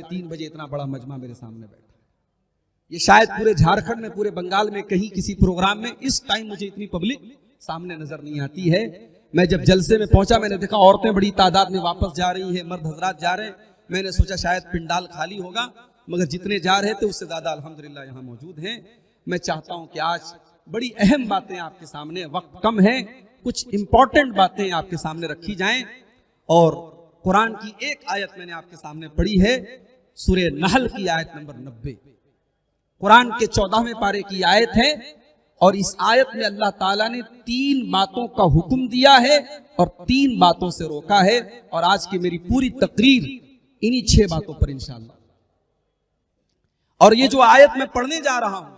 3:30 बजे इतना बड़ा मजमा मेरे सामने बैठा। ये शायद पूरे झारखंड में, पूरे बंगाल में कहीं किसी प्रोग्राम में इस टाइम मुझे इतनी पब्लिक सामने नजर नहीं आती है। मैं जब जलसे में पहुंचा, मैंने देखा औरतें बड़ी तादाद में वापस जा रही हैं, मर्द हजरात जा रहे हैं। मैंने सोचा शायद पिंडाल खाली होगा, मगर जितने जा रहे थे उससे ज्यादा अल्हम्दुलिल्लाह यहाँ मौजूद हैं। मैं चाहता हूं कि आज बड़ी अहम बातें आपके सामने, वक्त कम है, कुछ इंपॉर्टेंट बातें आपके सामने रखी जाएं। और कुरान की एक आयत मैंने आपके सामने पढ़ी है, सूरह नहल की आयत नंबर 90, कुरान के 14वें पारे की आयत है। और इस आयत में अल्लाह ताला ने 3 बातों का हुक्म दिया है और 3 बातों से रोका है। और आज की मेरी पूरी तकरीर इन्हीं 6 बातों पर इंशाअल्लाह। और ये जो आयत मैं पढ़ने जा रहा हूं,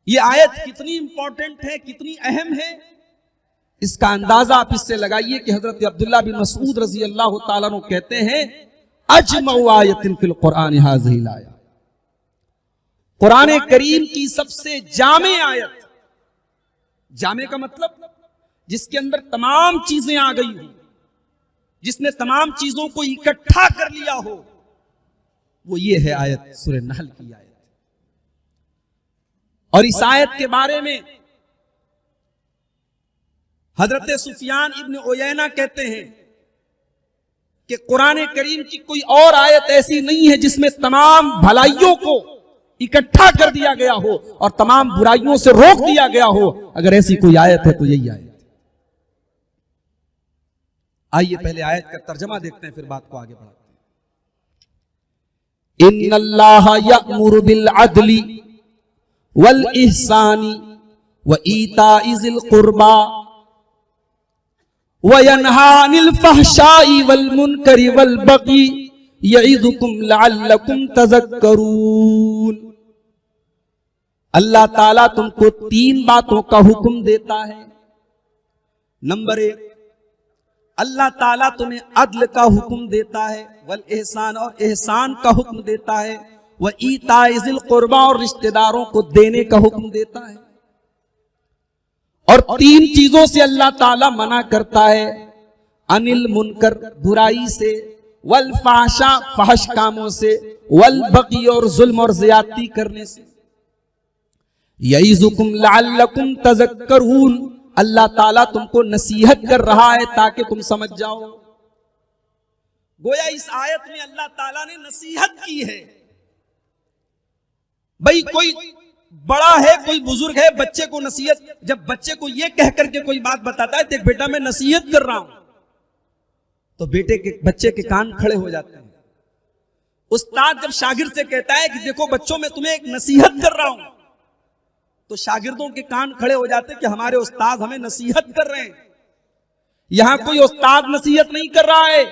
ये आयत कितनी इंपॉर्टेंट है, कितनी अहम है, इसका अंदाजा आप इससे लगाइए कि हजरत अब्दुल्लाह बिन मसूद रजी अल्लाह ताला अन्हु कहते हैं, अजमउ आयतिन फिल कुरान हाज़िहिल आया, कुरान करीम की सबसे जामे आयत। जामे का मतलब जिसके अंदर तमाम चीजें आ गई हो, जिसने तमाम चीजों को इकट्ठा कर लिया हो, वो ये है आयत सूरह नहल की आयत। और इस आयत के बारे में हजरत सुफियान इब्न उयैना कहते हैं कि कुरान करीम की कोई और आयत ऐसी नहीं है जिसमें तमाम भलाइयों को इकट्ठा कर दिया गया हो और तमाम बुराइयों से रोक दिया गया हो। अगर ऐसी कोई आयत है तो यही आयत। आइए पहले आयत का तर्जमा देखते हैं, फिर बात को आगे बढ़ाते हैं। इन्नल्लाह यअमुरु बिल अदली वल इहसानी व ईताइ ज़िल कुर्बा व यन्हा अनिल फहशाई वल मुनकरि वल बगी यइज़ुकुम लअल्लकुम तज़क्करून। अल्लाह ताला तुमको 3 बातों का हुक्म देता है। नंबर 1, अल्लाह ताला तुम्हें अदल का हुक्म देता है, वल एहसान, और एहसान का हुक्म देता है, व ईताइ ज़िल कुर्बा, और रिश्तेदारों को देने का हुक्म देता है। और 3 चीजों से अल्लाह ताला मना करता है, अनिल मुनकर, बुराई से, वल फाशा, फहश कामों से, वल बगी, और जुल्म और ज्यादती करने से। यइज़ुकुम लअल्लकुम तज़क्करून, अल्लाह ताला तुमको नसीहत कर रहा है ताकि तुम समझ जाओ। गोया इस आयत में अल्लाह ताला ने नसीहत की है। भाई कोई बड़ा है, कोई बुजुर्ग है, बच्चे को नसीहत, जब बच्चे को यह कह करके कोई बात बताता है, देख बेटा मैं नसीहत कर रहा हूं, तो बच्चे के कान खड़े हो जाते हैं। उस्ताद जब शागिर्द से कहता है कि देखो बच्चों मैं तुम्हें एक नसीहत कर रहा हूं, तो शागिर्दों के कान खड़े हो जाते हैं कि हमारे उस्ताद हमें नसीहत कर रहे हैं। यहां कोई उस्ताद नसीहत नहीं कर रहा है,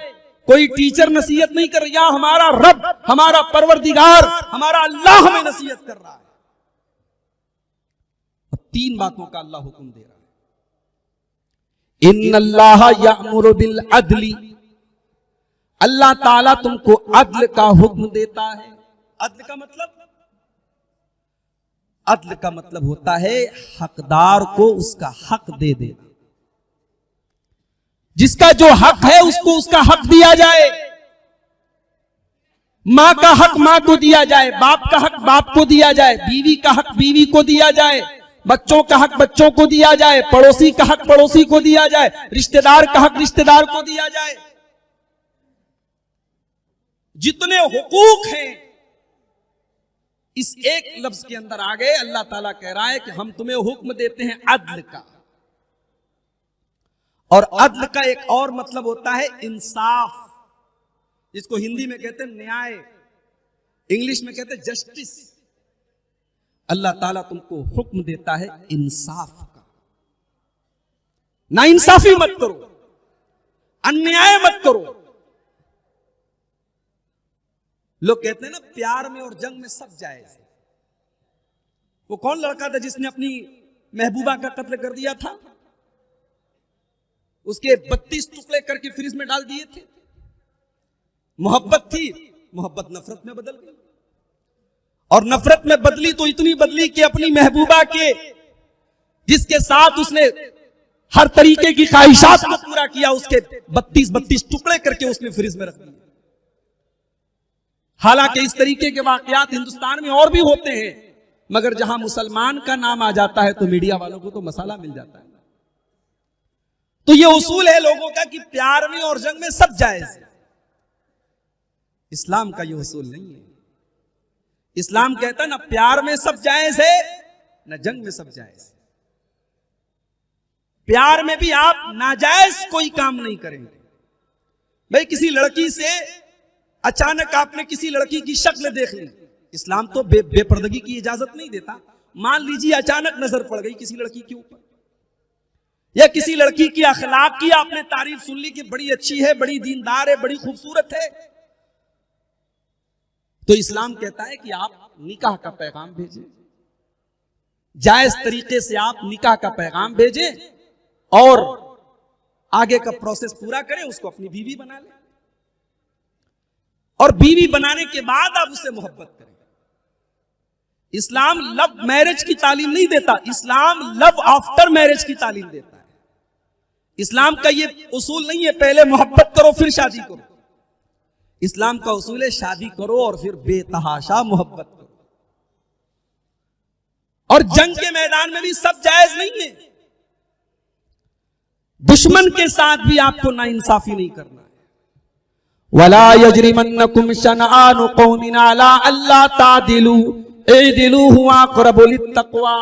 कोई टीचर नसीहत नहीं कर रहा, हमारा रब, हमारा परवरदिगार, हमारा अल्लाह हमें नसीहत कर रहा है। और 3 बातों का अल्लाह हुक्म दे रहा है। इन्नल्लाह यअमुरु बिल अदली, अल्लाह ताला तुमको अदल का हुक्म देता है। अदल का मतलब, अदल का मतलब होता है हकदार को उसका हक दे देना। जिसका जो हक है उसको उसका हक दिया जाए। मां का हक मां को दिया जाए, बाप का हक बाप को दिया जाए, बीवी का हक बीवी को दिया जाए, बच्चों का हक बच्चों को दिया जाए, पड़ोसी का हक पड़ोसी को दिया जाए, रिश्तेदार का हक रिश्तेदार को दिया जाए। जितने हुकूक हैं इस एक लफ्ज के अंदर आ गए। अल्लाह ताला कह रहा है कि हम तुम्हें हुक्म देते हैं अदल का। और अदल का एक और मतलब होता है इंसाफ, जिसको हिंदी में कहते हैं न्याय, इंग्लिश में कहते हैं जस्टिस। अल्लाह ताला तुमको हुक्म देता है इंसाफ का। ना इंसाफी मत करो, अन्याय मत करो। लोग कहते हैं ना प्यार में और जंग में सब जायज है। वो कौन लड़का था जिसने अपनी महबूबा का कत्ल कर दिया था? उसके 32 टुकड़े करके फ्रिज में डाल दिए थे। मोहब्बत थी, मोहब्बत नफरत में बदल गई, और नफरत में बदली तो इतनी बदली कि अपनी महबूबा के, जिसके साथ उसने हर तरीके की ख्वाहिशात को पूरा किया, उसके 32 टुकड़े करके उसने फ्रिज में रख दिए। हालांकि इस तरीके के वाकयात हिंदुस्तान में और भी होते हैं, मगर जहां मुसलमान का नाम आ जाता है तो मीडिया वालों को तो मसाला मिल जाता है। तो ये उसूल है लोगों का कि प्यार में और जंग में सब जायज है। इस्लाम का ये उसूल नहीं है। इस्लाम कहता ना प्यार में सब जायज है, ना जंग में सब जायज है। प्यार में भी आप नाजायज कोई काम नहीं करेंगे। भाई किसी लड़की से अचानक आपने किसी लड़की की शक्ल देख ली, इस्लाम तो बेपर्दगी की इजाजत नहीं देता। मान लीजिए अचानक नजर पड़ गई किसी लड़की के ऊपर, या किसी लड़की की अखलाक की आपने तारीफ सुन ली कि बड़ी अच्छी है, बड़ी दीनदार है, बड़ी खूबसूरत है, तो इस्लाम कहता है कि आप निकाह का पैगाम भेजें, जायज तरीके से आप निकाह का पैगाम भेजें और आगे का प्रोसेस पूरा करें, उसको अपनी बीवी बना लें और बीवी बनाने के बाद आप उससे मोहब्बत करें। इस्लाम लव मैरिज की तालीम नहीं देता, इस्लाम लव आफ्टर मैरिज की तालीम देता है। इस्लाम का ये उसूल नहीं है पहले मोहब्बत करो फिर शादी करो। इस्लाम का उसूल है शादी करो और फिर बेतहाशा मोहब्बत करो। और जंग के मैदान में भी सब जायज नहीं है। दुश्मन के साथ भी आपको नाइंसाफी नहीं करना है। वला यजरिमन्नकुम शनआनु कौमिन अला अल्ला तादिलू इदिलू हुवा अक़रबु लित्तक़वा।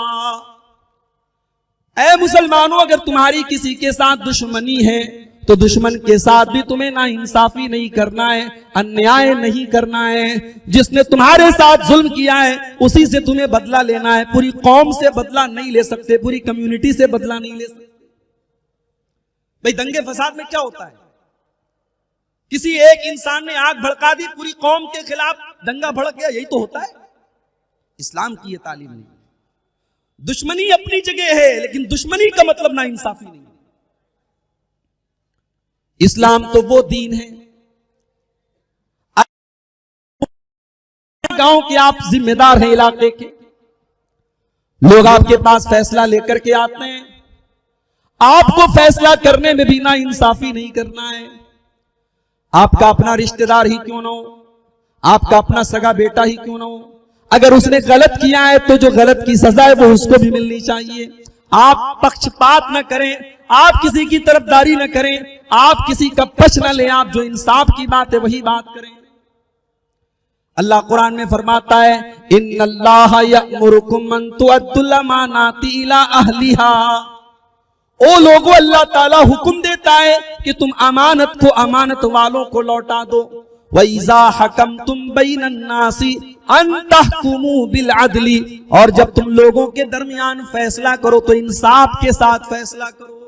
ऐ मुसलमानों, अगर तुम्हारी किसी के साथ दुश्मनी है तो दुश्मन के साथ भी तुम्हें नाइंसाफी नहीं करना है, अन्याय नहीं करना है। जिसने तुम्हारे साथ जुल्म किया है उसी से तुम्हें बदला लेना है। पूरी कौम से बदला नहीं ले सकते, पूरी कम्युनिटी से बदला नहीं ले सकते। भाई दंगे फसाद में क्या होता है? किसी एक इंसान ने आग भड़का दी, पूरी कौम के खिलाफ दंगा भड़क गया, यही तो होता है। इस्लाम की ये तालीम नहीं। दुश्मनी अपनी जगह है, लेकिन दुश्मनी का मतलब ना इंसाफी नहीं। इस्लाम तो वो दीन है, गांव के आप जिम्मेदार हैं, इलाके के लोग आपके पास फैसला लेकर के आते हैं, आपको फैसला करने में भी ना इंसाफी नहीं करना है। आपका अपना रिश्तेदार ही क्यों ना हो, आपका अपना सगा बेटा ही क्यों ना हो, अगर उसने गलत किया है तो जो गलत की सजा है वो उसको भी मिलनी चाहिए। आप पक्षपात न करें, आप किसी की तरफदारी न करें, आप किसी का पक्ष न लें, आप जो इंसाफ की बात है वही बात करें। अल्लाह कुरान में फरमाता है, इन्नल्लाह यअमुरुकुम अन तुअद्दुल अमानाति इला अहलिहा। ओ लोगों, अल्लाह ताला हुक्म देता है कि तुम अमानत को अमानत वालों को लौटा दो। वइज़ा हकमतुम बैनन नासी अन तहकुमू बिल अदली, और जब तुम लोगों के दरमियान फैसला करो तो इंसाफ के साथ फैसला करो।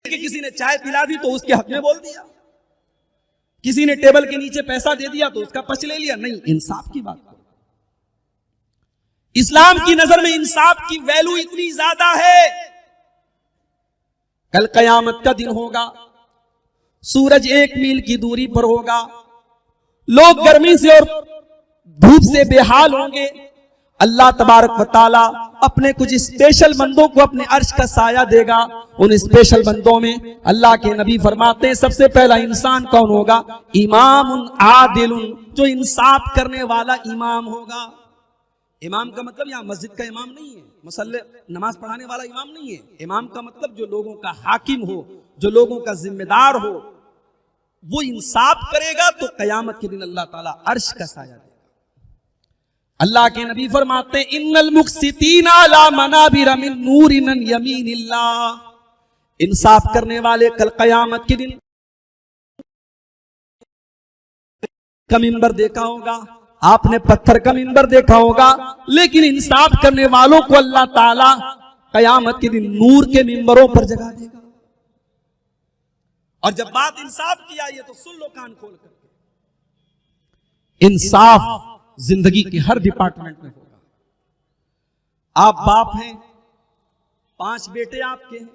कि किसी ने चाय पिला दी तो उसके हक में बोल दिया, किसी ने टेबल के नीचे पैसा दे दिया तो उसका पक्ष ले लिया, नहीं, इंसाफ की बात करो। इस्लाम की नजर में इंसाफ की वैल्यू इतनी ज्यादा है। कल कयामत का दिन होगा, सूरज 1 मील की दूरी पर होगा, लोग गर्मी से और धूप से बेहाल होंगे। अल्लाह तबारक व तआला अपने कुछ स्पेशल बंदों को अपने अर्श का साया देगा। उन स्पेशल बंदों में अल्लाह के नबी फरमाते हैं सबसे पहला इंसान कौन होगा? इमामुन आदिलुन, जो इंसाफ करने वाला इमाम होगा। इमाम का मतलब यहां मस्जिद का इमाम नहीं है, मुसल्ले नमाज पढ़ाने वाला इमाम नहीं है। इमाम का मतलब जो लोगों का हाकिम हो, जो लोगों का जिम्मेदार हो, वो इंसाफ करेगा तो कयामत के दिन अल्लाह ताला अर्श का साया देगा। अल्लाह के नबी फरमाते हैं, इन्नल मुक़सितीना अला मनाबिर मिन नूरिन यमीनिल्लाह। इंसाफ करने वाले कल कयामत के दिन का मिंबर देखा होगा, आपने पत्थर का मिंबर देखा होगा, लेकिन इंसाफ करने वालों को अल्लाह ताला कयामत के दिन नूर के मिंबरों पर जगा देगा। और जब बात इंसाफ की आई है तो सुन लो कान खोल कर, इंसाफ जिंदगी के हर डिपार्टमेंट में होगा। आप बाप हैं, 5 बेटे आपके हैं,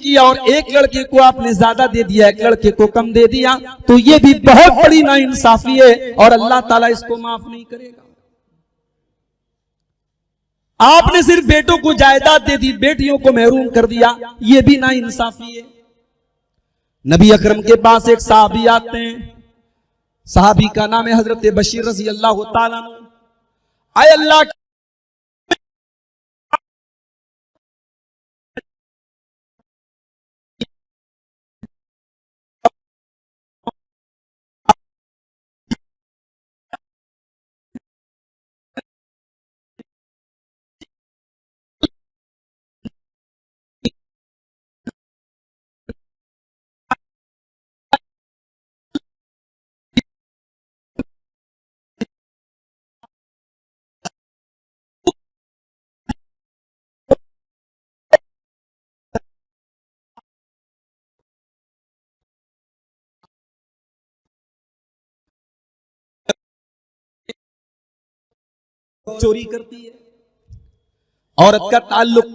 किया और एक लड़के को आपने ज्यादा दे दिया, एक लड़के को कम दे दिया, तो ये भी बहुत बड़ी नाइंसाफी है और अल्लाह ताला इसको माफ नहीं करेगा। आपने सिर्फ बेटों को जायदाद दे दी, बेटियों को महरूम कर दिया, ये भी नाइंसाफी है। नबी अकरम के पास एक साहबी आते हैं, साहबी का नाम है हजरत बशीर रज़ी अल्लाह ताला अन्हु। आए अल्लाह चोरी करती है। औरत का ताल्लुक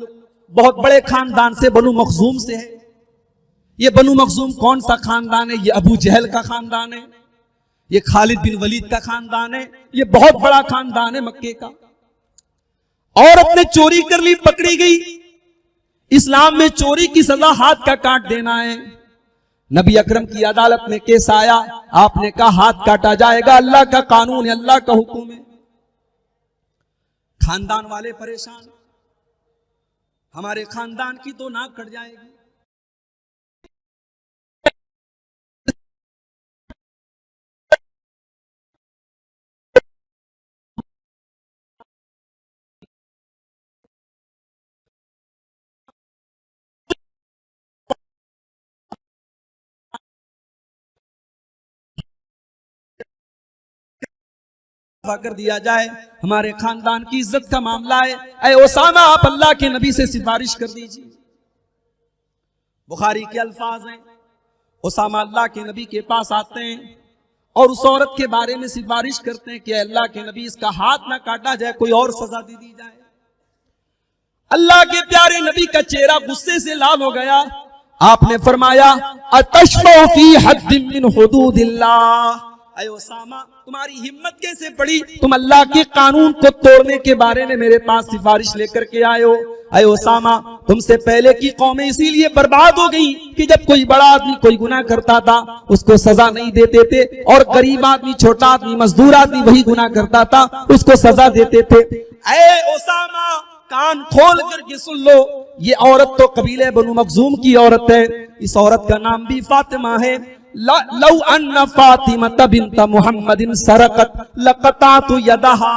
बहुत बड़े खानदान से, बनु मखजूम से है। ये बनु मखजूम कौन सा खानदान है? ये अबू जहल का खानदान है, ये खालिद बिन वलीद का खानदान है, ये बहुत बड़ा खानदान है मक्के का। औरत ने चोरी कर ली, पकड़ी गई। इस्लाम में चोरी की सजा हाथ का काट देना है। नबी अकरम की अदालत में केस आया, आपने कहा हाथ काटा जाएगा, अल्लाह का कानून है, अल्लाह का हुक्म है। खानदान वाले परेशान, हमारे खानदान की तो नाक कट जाएगी। कर दिया जाए, हमारे खानदान की इज्जत का मामला है। ऐ ओसामा, आप अल्लाह के नबी से सिफारिश कर दीजिए। बुखारी के अल्फाज हैं, ओसामा अल्लाह के नबी के पास आते हैं और उस औरत के बारे में सिफारिश करते हैं कि अल्लाह के नबी इसका हाथ ना काटा जाए, कोई और सजा दे दी जाए। अल्लाह के प्यारे नबी का चेहरा गुस्से से लाल हो गया। आपने फरमाया अतशफउ फी हद्दिन मिन हुदूदिल्लाह, ऐ ओसामा तुम्हारी हिम्मत कैसे पड़ी, तुम अल्लाह के कानून को तोड़ने के बारे में मेरे पास सिफारिश लेकर के आए हो। ऐ ओसामा तुमसे पहले की कौमें इसीलिए बर्बाद हो गई कि जब कोई बड़ा आदमी कोई गुनाह करता था उसको सजा नहीं देते थे, और गरीब आदमी, छोटा आदमी, मजदूर आदमी वही गुनाह करता था उसको सजा देते थे। ऐ ओसामा कान खोल करके सुन लो, ये औरत तो कबीले बनु मखजूम की औरत है। इस औरत का नाम भी फातिमा है। लौ अन्ना फातिमा बिन्त मुहम्मदिन सरकत लक़तातु यदहा,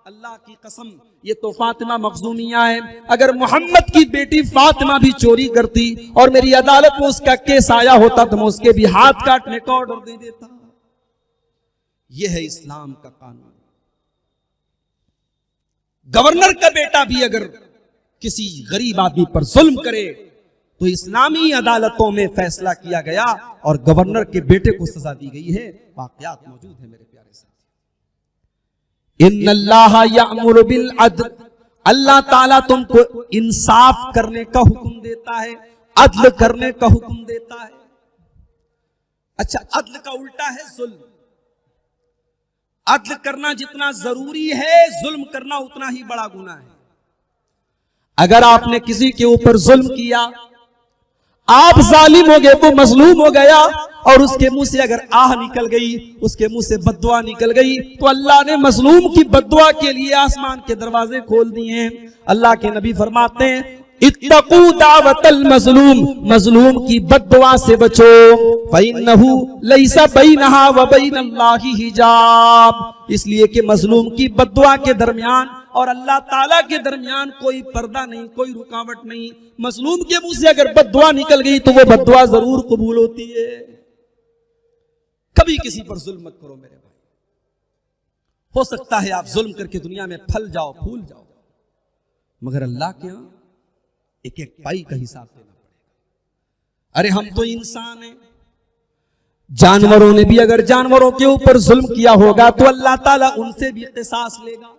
अल्लाह की कसम ये तो फातिमा मखजूमिया है। अगर मोहम्मद की बेटी फातिमा भी चोरी करती और मेरी अदालत में उसका केस आया होता तो मैं उसके भी हाथ काटने का ऑर्डर दे देता। यह है इस्लाम का कानून। गवर्नर का बेटा भी अगर किसी गरीब आदमी पर जुल्म करे तो इस्लामी अदालतों में फैसला किया गया और गवर्नर के बेटे को सजा दी गई है। वाकयात मौजूद है मेरे प्यारे साथी। इन्नल्लाह यअमुरु बिल अद्ल, अल्लाह ताला तुमको इंसाफ करने का हुक्म देता है, अदल करने का हुक्म देता है। अच्छा, अदल का उल्टा है जुल्म। अदल करना जितना जरूरी है, जुल्म करना उतना ही बड़ा गुनाह है। अगर आपने किसी के ऊपर जुल्म किया, आप जालिम हो गए, वो मजलूम हो गया और उसके मुंह से अगर आह निकल गई, उसके मुंह से बद्दुआ निकल गई, तो अल्लाह ने मजलूम की बद्दुआ के लिए आसमान के दरवाजे खोल दिए हैं। अल्लाह के नबी फरमाते हैं इत्तकू दावतल मजलूम, मजलूम की बद्दुआ से बचो, फइन्नहु लैसा बैनहा व बैनल्लाहि हिजाब, इसलिए कि मजलूम की बद्दुआ के दरमियान और अल्लाह ताला के दरमियान कोई पर्दा नहीं, कोई रुकावट नहीं। मजलूम के मुंह से अगर बद्दुआ निकल गई तो वो बद्दुआ जरूर कबूल होती है। कभी किसी पर जुल्म मत करो मेरे भाई। हो सकता है आप जुल्म करके दुनिया में फल जाओ, फूल जाओ, मगर अल्लाह के यहां एक एक पाई का हिसाब देना पड़ेगा। अरे हम तो इंसान हैं, जानवरों ने भी अगर जानवरों के ऊपर जुल्म किया होगा तो अल्लाह ताला उनसे भी क़िसास लेगा।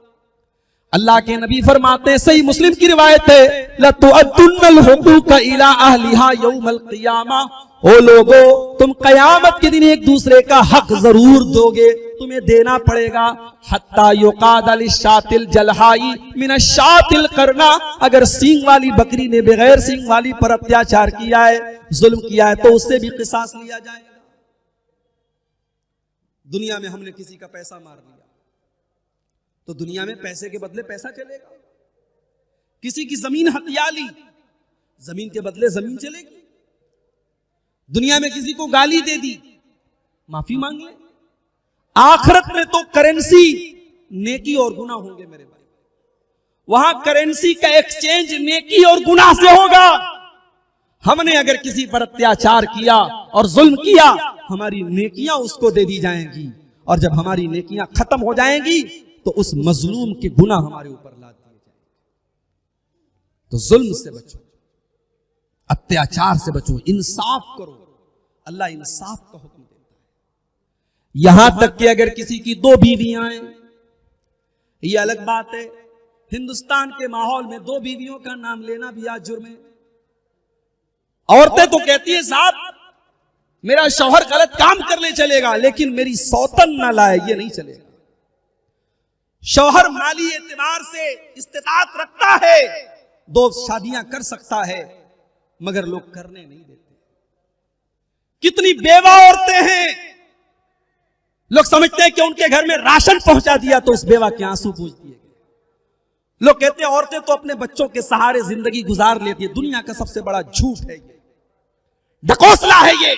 अल्लाह के नबी फरमाते हैं, सही मुस्लिम की रिवायत है, लतुअद्दुन्नल हुकूक इला अहलिहा यौमल क़ियामा, ओ लोगो तुम कयामत के दिन एक दूसरे का हक जरूर दोगे, तुम्हें देना पड़ेगा। हत्ता युकाद लिशातिल जलहाई मिनशातिल करना, अगर सींग वाली बकरी ने बगैर सींग वाली पर अत्याचार किया है, जुल्म किया है, तो उससे भी किसास लिया जाएगा। दुनिया में हमने किसी का पैसा मार लिया तो दुनिया में पैसे के बदले पैसा चलेगा। किसी की जमीन हथिया ली, जमीन के बदले जमीन चलेगी। दुनिया में किसी को गाली दे दी, माफी मांग ले। आखिरत में तो करेंसी नेकी और गुनाह होंगे मेरे भाई। वहां करेंसी का एक्सचेंज नेकी और गुनाह से होगा। हमने अगर किसी पर अत्याचार किया और जुल्म किया, हमारी नेकियां उसको दे दी जाएंगी, और जब हमारी नेकियां खत्म हो जाएंगी तो उस मजलूम के गुनाह हमारे ऊपर लाद दिए जाएंगे। तो जुल्म से बचो, अत्याचार से बचो, इंसाफ करो। अल्लाह इंसाफ का हुक्म देता है। यहां तक कि अगर किसी की 2 बीवियां हैं, यह अलग बात है। हिंदुस्तान के माहौल में 2 बीवियों का नाम लेना भी आज जुर्म है। औरतें तो कहती है, साहब मेरा शौहर गलत काम कर ले चलेगा, लेकिन मेरी सौतन ना लाए, ये नहीं चलेगा। शौहर माली एतबार से इस्तिताअत रखता है, 2 शादियां कर सकता है, मगर लोग करने नहीं देते। कितनी बेवा औरतें हैं, लोग समझते हैं कि उनके घर में राशन पहुंचा दिया तो उस बेवा के आंसू पूछ दिए गए। लोग कहते हैं औरतें तो अपने बच्चों के सहारे जिंदगी गुजार लेती है। दुनिया का सबसे बड़ा झूठ है ये, ढकोसला है ये।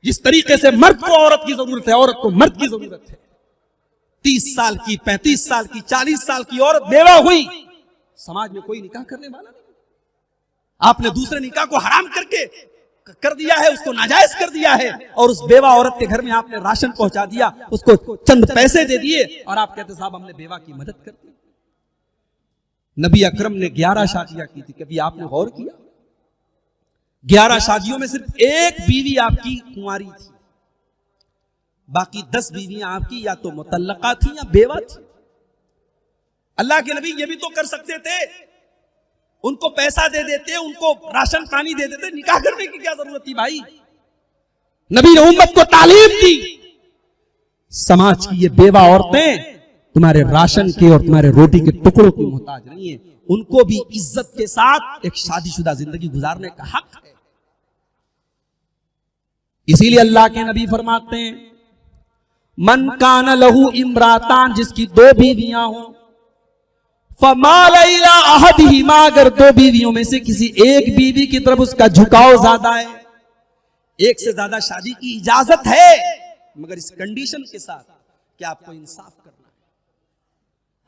जिस तरीके से मर्द को औरत की जरूरत है, औरत को मर्द की जरूरत है। 30 साल की, 35 साल की, 40 साल की औरत बेवा हुई, समाज में कोई निकाह करने वाला नहीं। आपने दूसरे निकाह को हराम करके कर दिया है, उसको नाजायज कर दिया है, और उस बेवा औरत के घर में आपने राशन पहुंचा दिया, उसको चंद पैसे दे दिए, और आप कहते साहब हमने बेवा की मदद कर दी। नबी अकरम ने 11 शादियां की थी, कभी आपने गौर किया? 11 शादियों में सिर्फ 1 बीवी आपकी कुंवारी थी, बाकी 10 बीवियां आपकी या तो मुतल्लका थी या बेवा थी। अल्लाह के नबी ये भी तो कर सकते थे, उनको पैसा दे देते, उनको राशन पानी दे देते, निकाह करने की क्या जरूरत थी भाई? नबी ने उम्मत को तालीम दी, समाज की ये बेवा औरतें तुम्हारे राशन के और तुम्हारे रोटी के टुकड़ों की मोहताज नहीं है, उनको भी इज्जत के साथ एक शादीशुदा जिंदगी गुजारने का हक है। इसीलिए अल्लाह के नबी फरमाते हैं, मन कान लहू इमरातान, जिसकी 2 बीवियां हो, फमाल इला अहदिहिमा, अगर 2 बीवियों में से किसी एक बीवी की तरफ उसका झुकाव ज्यादा है, एक से ज्यादा शादी की इजाजत है, मगर इस कंडीशन के साथ कि आपको इंसाफ करना है।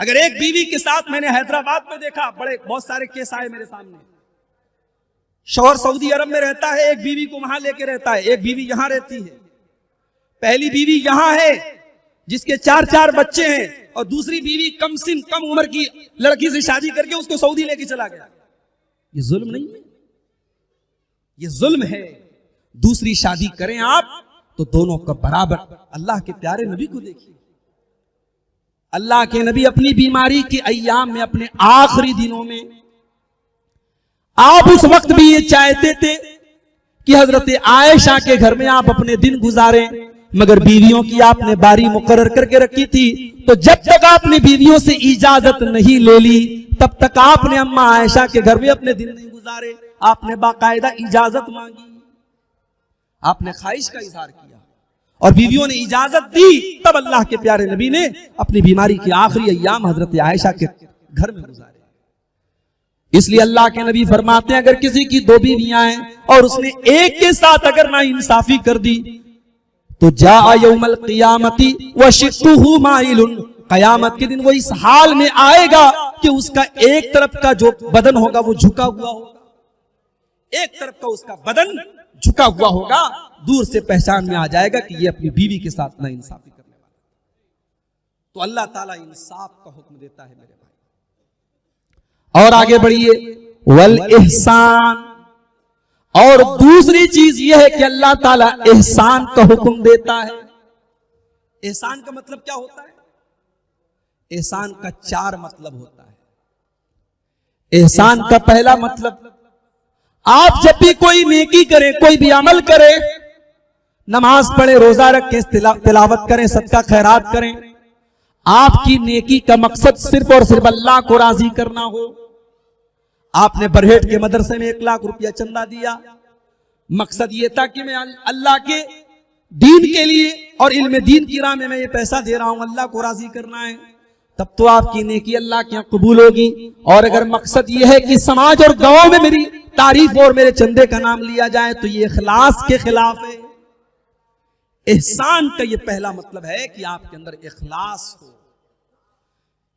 अगर एक बीवी के साथ, मैंने हैदराबाद में देखा, बहुत सारे केस आए मेरे सामने, शौहर सऊदी अरब में रहता है, एक बीवी को वहां लेके रहता है, एक बीवी यहां रहती है। पहली बीवी यहां है जिसके 4-4 बच्चे हैं, और दूसरी बीवी कम उम्र की लड़की से शादी करके उसको सऊदी लेके चला गया। ये जुल्म नहीं है? ये जुल्म है। दूसरी शादी करें आप तो दोनों का बराबर। अल्लाह के प्यारे नबी को देखिए, अल्लाह के नबी अपनी बीमारी के अय्याम में, अपने आखिरी दिनों में, आप उस वक्त भी ये चाहते थे कि हजरत आयशा के घर में आप अपने दिन गुजारें, मगर बीवियों की आपने बारी मुकर्रर करके रखी थी। तो जब तक आपने बीवियों से इजाजत नहीं ले ली, तब तक आपने अम्मा आयशा के घर में अपने दिन नहीं गुजारे। आपने बाकायदा इजाजत मांगी, आपने ख्वाहिश का इजहार किया, और बीवियों ने इजाजत दी। तब अल्लाह के प्यारे नबी ने अपनी बीमारी के आखिरी अय्याम हजरत आयशा के घर में गुजारे। इसलिए अल्लाह के नबी फरमाते हैं, अगर किसी की 2 बीवियां हैं और उसने एक के साथ अगर ना इंसाफी कर दी, तो जा यौमल क़ियामती व शिक़्क़ुहु माइलुन, क़यामत के दिन वो इस हाल में आएगा कि उसका एक तरफ का जो बदन होगा वो झुका हुआ होगा, एक तरफ का उसका बदन झुका हुआ होगा। दूर से पहचान में आ जाएगा कि ये अपनी बीवी के साथ ना इंसाफी करने वाला। तो अल्लाह ताला इंसाफ का हुक्म देता है मेरे भाई। और आगे बढ़िए, वल इहसान, और दूसरी चीज यह है कि अल्लाह ताला एहसान का हुक्म देता है। एहसान का मतलब क्या होता है? एहसान का 4 मतलब होता है। एहसान का पहला मतलब, आप जब भी कोई नेकी करें, कोई भी अमल करें, नमाज पढ़े, रोजा रखें, तिलावत करें, सदका खैरात करें, आपकी नेकी का मकसद सिर्फ और सिर्फ अल्लाह को राजी करना हो। आपने बरहेट के मदरसे में 1 लाख रुपया चंदा दिया, मकसद यह था कि मैं अल्लाह के दीन के लिए और इल्म दीन की राह में मैं ये पैसा दे रहा हूं, अल्लाह को राजी करना है, तब तो आपकी नेकी अल्लाह के यहां कबूल होगी। और अगर मकसद यह है कि समाज और गांव में मेरी तारीफ और मेरे चंदे का नाम लिया जाए, तो ये इखलास के खिलाफ है। एहसान का ये पहला मतलब है कि आपके अंदर इखलास हो।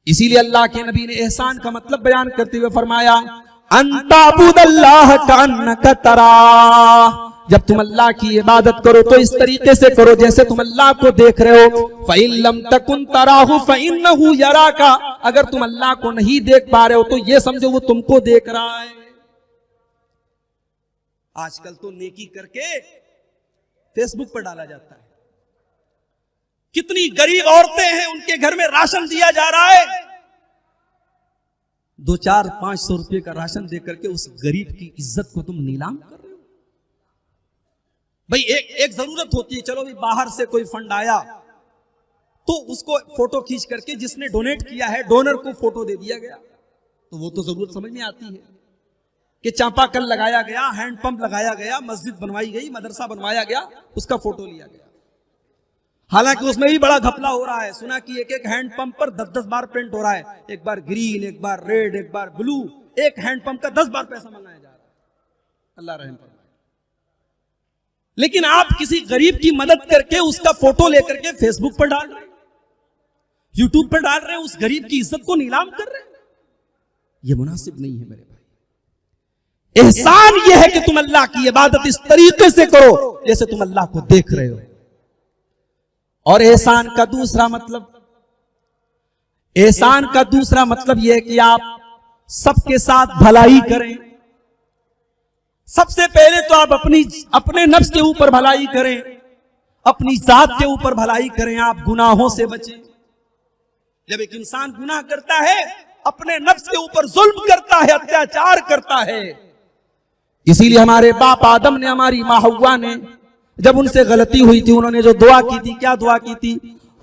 इसीलिए अल्लाह के नबी ने एहसान का मतलब बयान करते हुए फरमाया, अंताबुदल्लाह कान्नका तरा, जब तुम अल्लाह की इबादत करो तो इस तरीके से करो जैसे तुम अल्लाह को देख रहे हो। फ़इन लम तकुन तराहु फ़इन्नहु यराका, अगर तुम अल्लाह को नहीं देख पा रहे हो तो ये समझो वो तुमको देख रहा है। आजकल तो नेकी करके फेसबुक पर डाला जाता है। कितनी गरीब औरतें हैं, उनके घर में राशन दिया जा रहा है, 200-400-500 रुपए का राशन देकर के उस गरीब की इज्जत को तुम नीलाम कर रहे हो। भाई एक जरूरत होती है, चलो भी बाहर से कोई फंड आया तो उसको फोटो खींच करके जिसने डोनेट किया है डोनर को फोटो दे दिया गया, तो वो तो जरूरत समझ में आती है कि चापाकल लगाया गया, हैंडपंप लगाया गया, मस्जिद बनवाई गई, मदरसा बनवाया गया, उसका फोटो लिया गया। हालांकि उसमें भी बड़ा घपला हो रहा है। सुना कि एक हैंडपंप पर 10-10 बार पेंट हो रहा है, एक बार ग्रीन, एक बार रेड, एक बार ब्लू, एक हैंडपंप का 10 बार पैसा मंगाया जा रहा है। अल्लाह रहम फरमाए। लेकिन आप किसी गरीब की मदद करके उसका फोटो लेकर के फेसबुक पर डाल रहे हैं, यूट्यूब पर डाल रहे हैं, उस गरीब की इज्जत को नीलाम कर रहे हैं। यह मुनासिब नहीं है मेरे भाई। एहसान यह है कि तुम अल्लाह की इबादत इस तरीके से करो जैसे तुम अल्लाह को देख रहे हो। और एहसान का दूसरा मतलब, एहसान का दूसरा मतलब यह है कि आप सबके साथ भलाई करें। सबसे पहले तो आप अपने नफ्स के ऊपर भलाई करें, अपनी जात के ऊपर भलाई करें, आप गुनाहों से बचें। जब एक इंसान गुनाह करता है, अपने नफ्स के ऊपर जुल्म करता है, अत्याचार करता है। इसीलिए हमारे बाप आदम ने, हमारी माँ हव्वा ने, जब उनसे गलती हुई थी, उन्होंने जो दुआ की थी, क्या दुआ की थी?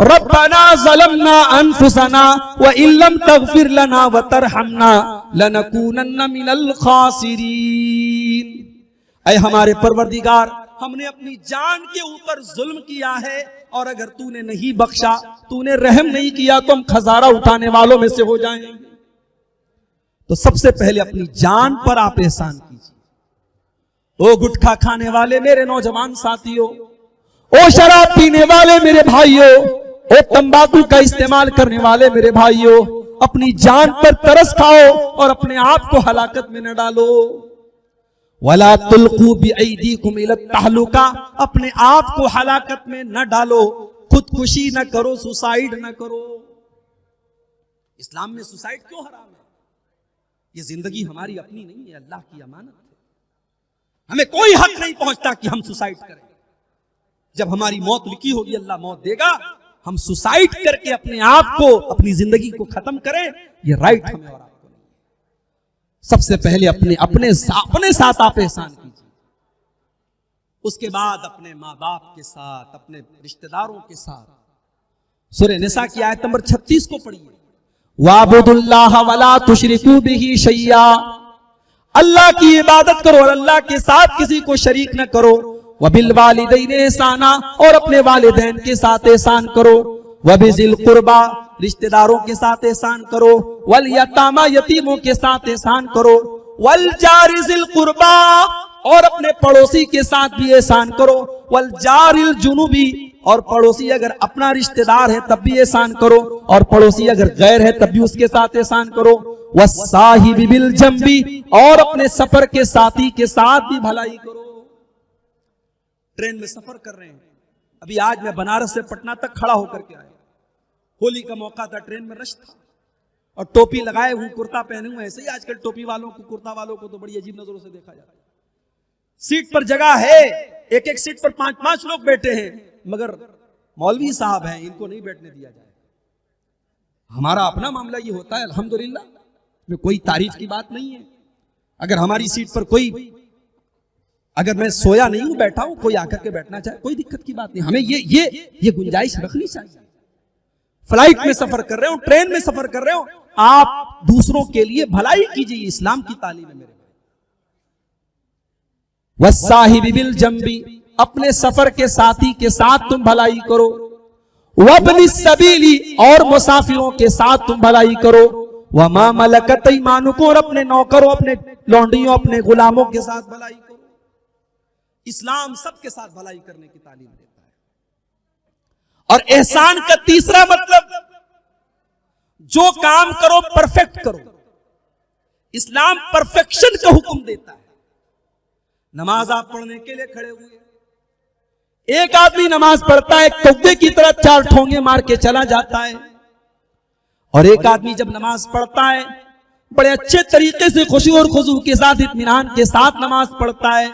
रब्बना ज़लमना अनफुसना व इल्लम तगफिर लना व तरहमना लनकूनन्ना मिनल खासिरीन। ऐ हमारे परवरदिगार, हमने अपनी जान के ऊपर जुल्म किया है और अगर तूने नहीं बख्शा, तूने रहम नहीं किया तो हम खजारा उठाने वालों में से हो जाएंगे। तो सबसे पहले अपनी जान पर आप एहसान कीजिए। ओ गुटखा खाने वाले मेरे नौजवान साथियों, ओ शराब पीने वाले मेरे भाइयों, ओ तंबाकू का इस्तेमाल करने वाले मेरे भाइयों, अपनी जान पर तरस खाओ और अपने आप को हलाकत में न डालो। वला तुल्कू बिअयदीकुम इला तहलुका, अपने आप को हलाकत में न डालो, खुदकुशी न करो, सुसाइड न करो। इस्लाम में सुसाइड क्यों हराम है? ये जिंदगी हमारी अपनी नहीं है, अल्लाह की अमानत है। हमें कोई हक नहीं पहुंचता कि हम सुसाइड करें। जब हमारी मौत लिखी होगी, अल्लाह मौत देगा, हम सुसाइड करके अपने आप को, अपनी जिंदगी को खत्म करें, ये राइट हमें और आपको नहीं। सबसे पहले अपने साथ आप एहसान कीजिए, उसके बाद अपने माँ बाप के साथ, अपने रिश्तेदारों के साथ। सूरह निसा की आयत नंबर 36 को पढ़िए। वाबुदुल्लाह वला तुशरिकू बिही शैया, अल्लाह की इबादत करो और अल्लाह के साथ किसी को शरीक न करो। वबिल वालिदैन एहसाना, और अपने वालिदैन के साथ एहसान करो। वबिजिल कुर्बा, रिश्तेदारों के साथ एहसान करो। वल यतामा, यतीमों के साथ एहसान करो। वल जारिजिल कुर्बा, और अपने पड़ोसी के साथ भी एहसान करो। वल जारिल जुनुबी, और पड़ोसी अगर अपना रिश्तेदार है तब भी एहसान करो, और पड़ोसी अगर गैर है तब भी उसके साथ एहसान करो। वस्साहिबी बिल जंबी, और अपने सफर के साथी के साथ भी भलाई करो। ट्रेन में सफर कर रहे हैं, अभी आज मैं बनारस से पटना तक खड़ा होकर के आया। होली का मौका था, ट्रेन में रश था, और टोपी लगाए हुए, कुर्ता पहने हुए। ऐसे ही आजकल टोपी वालों को, कुर्ता वालों को तो बड़ी अजीब नजरों से देखा जाता है। सीट पर जगह है, एक एक सीट पर 5-5 लोग बैठे हैं, मगर मौलवी साहब हैं, इनको नहीं बैठने दिया जाए। हमारा अपना मामला ये होता है अल्हम्दुलिल्लाह, में कोई तारीफ की बात नहीं है। अगर हमारी सीट पर कोई, अगर मैं सोया नहीं हूं, बैठा हूं, कोई आकर के बैठना चाहे, कोई दिक्कत की बात नहीं। हमें ये गुंजाइश रखनी चाहिए। फ्लाइट में सफर कर रहे हो, ट्रेन में सफर कर रहे हो, आप दूसरों के लिए भलाई कीजिए, इस्लाम की तालीम है मेरे। वस्साहिबि बिल जंबी, अपने सफर के साथी के साथ तुम भलाई करो। वब्नि सबीली, और मुसाफिरों के साथ तुम भलाई करो। वमा मलकत ईमानुकुम, और अपने नौकरों, अपने लौंडियों, अपने गुलामों के साथ भलाई करो। इस्लाम सबके साथ भलाई करने की तालीम देता है। और एहसान का तीसरा मतलब, जो काम करो परफेक्ट करो। इस्लाम परफेक्शन का हुक्म देता है। नमाज आप पढ़ने के लिए खड़े हुए, एक आदमी नमाज पढ़ता है, कौवे की तरह 4 ठोंगे मार के चला जाता है। और एक आदमी जब नमाज पढ़ता है, बड़े अच्छे तरीके से खुशी और खुशू के साथ, इत्मीनान के साथ नमाज पढ़ता है।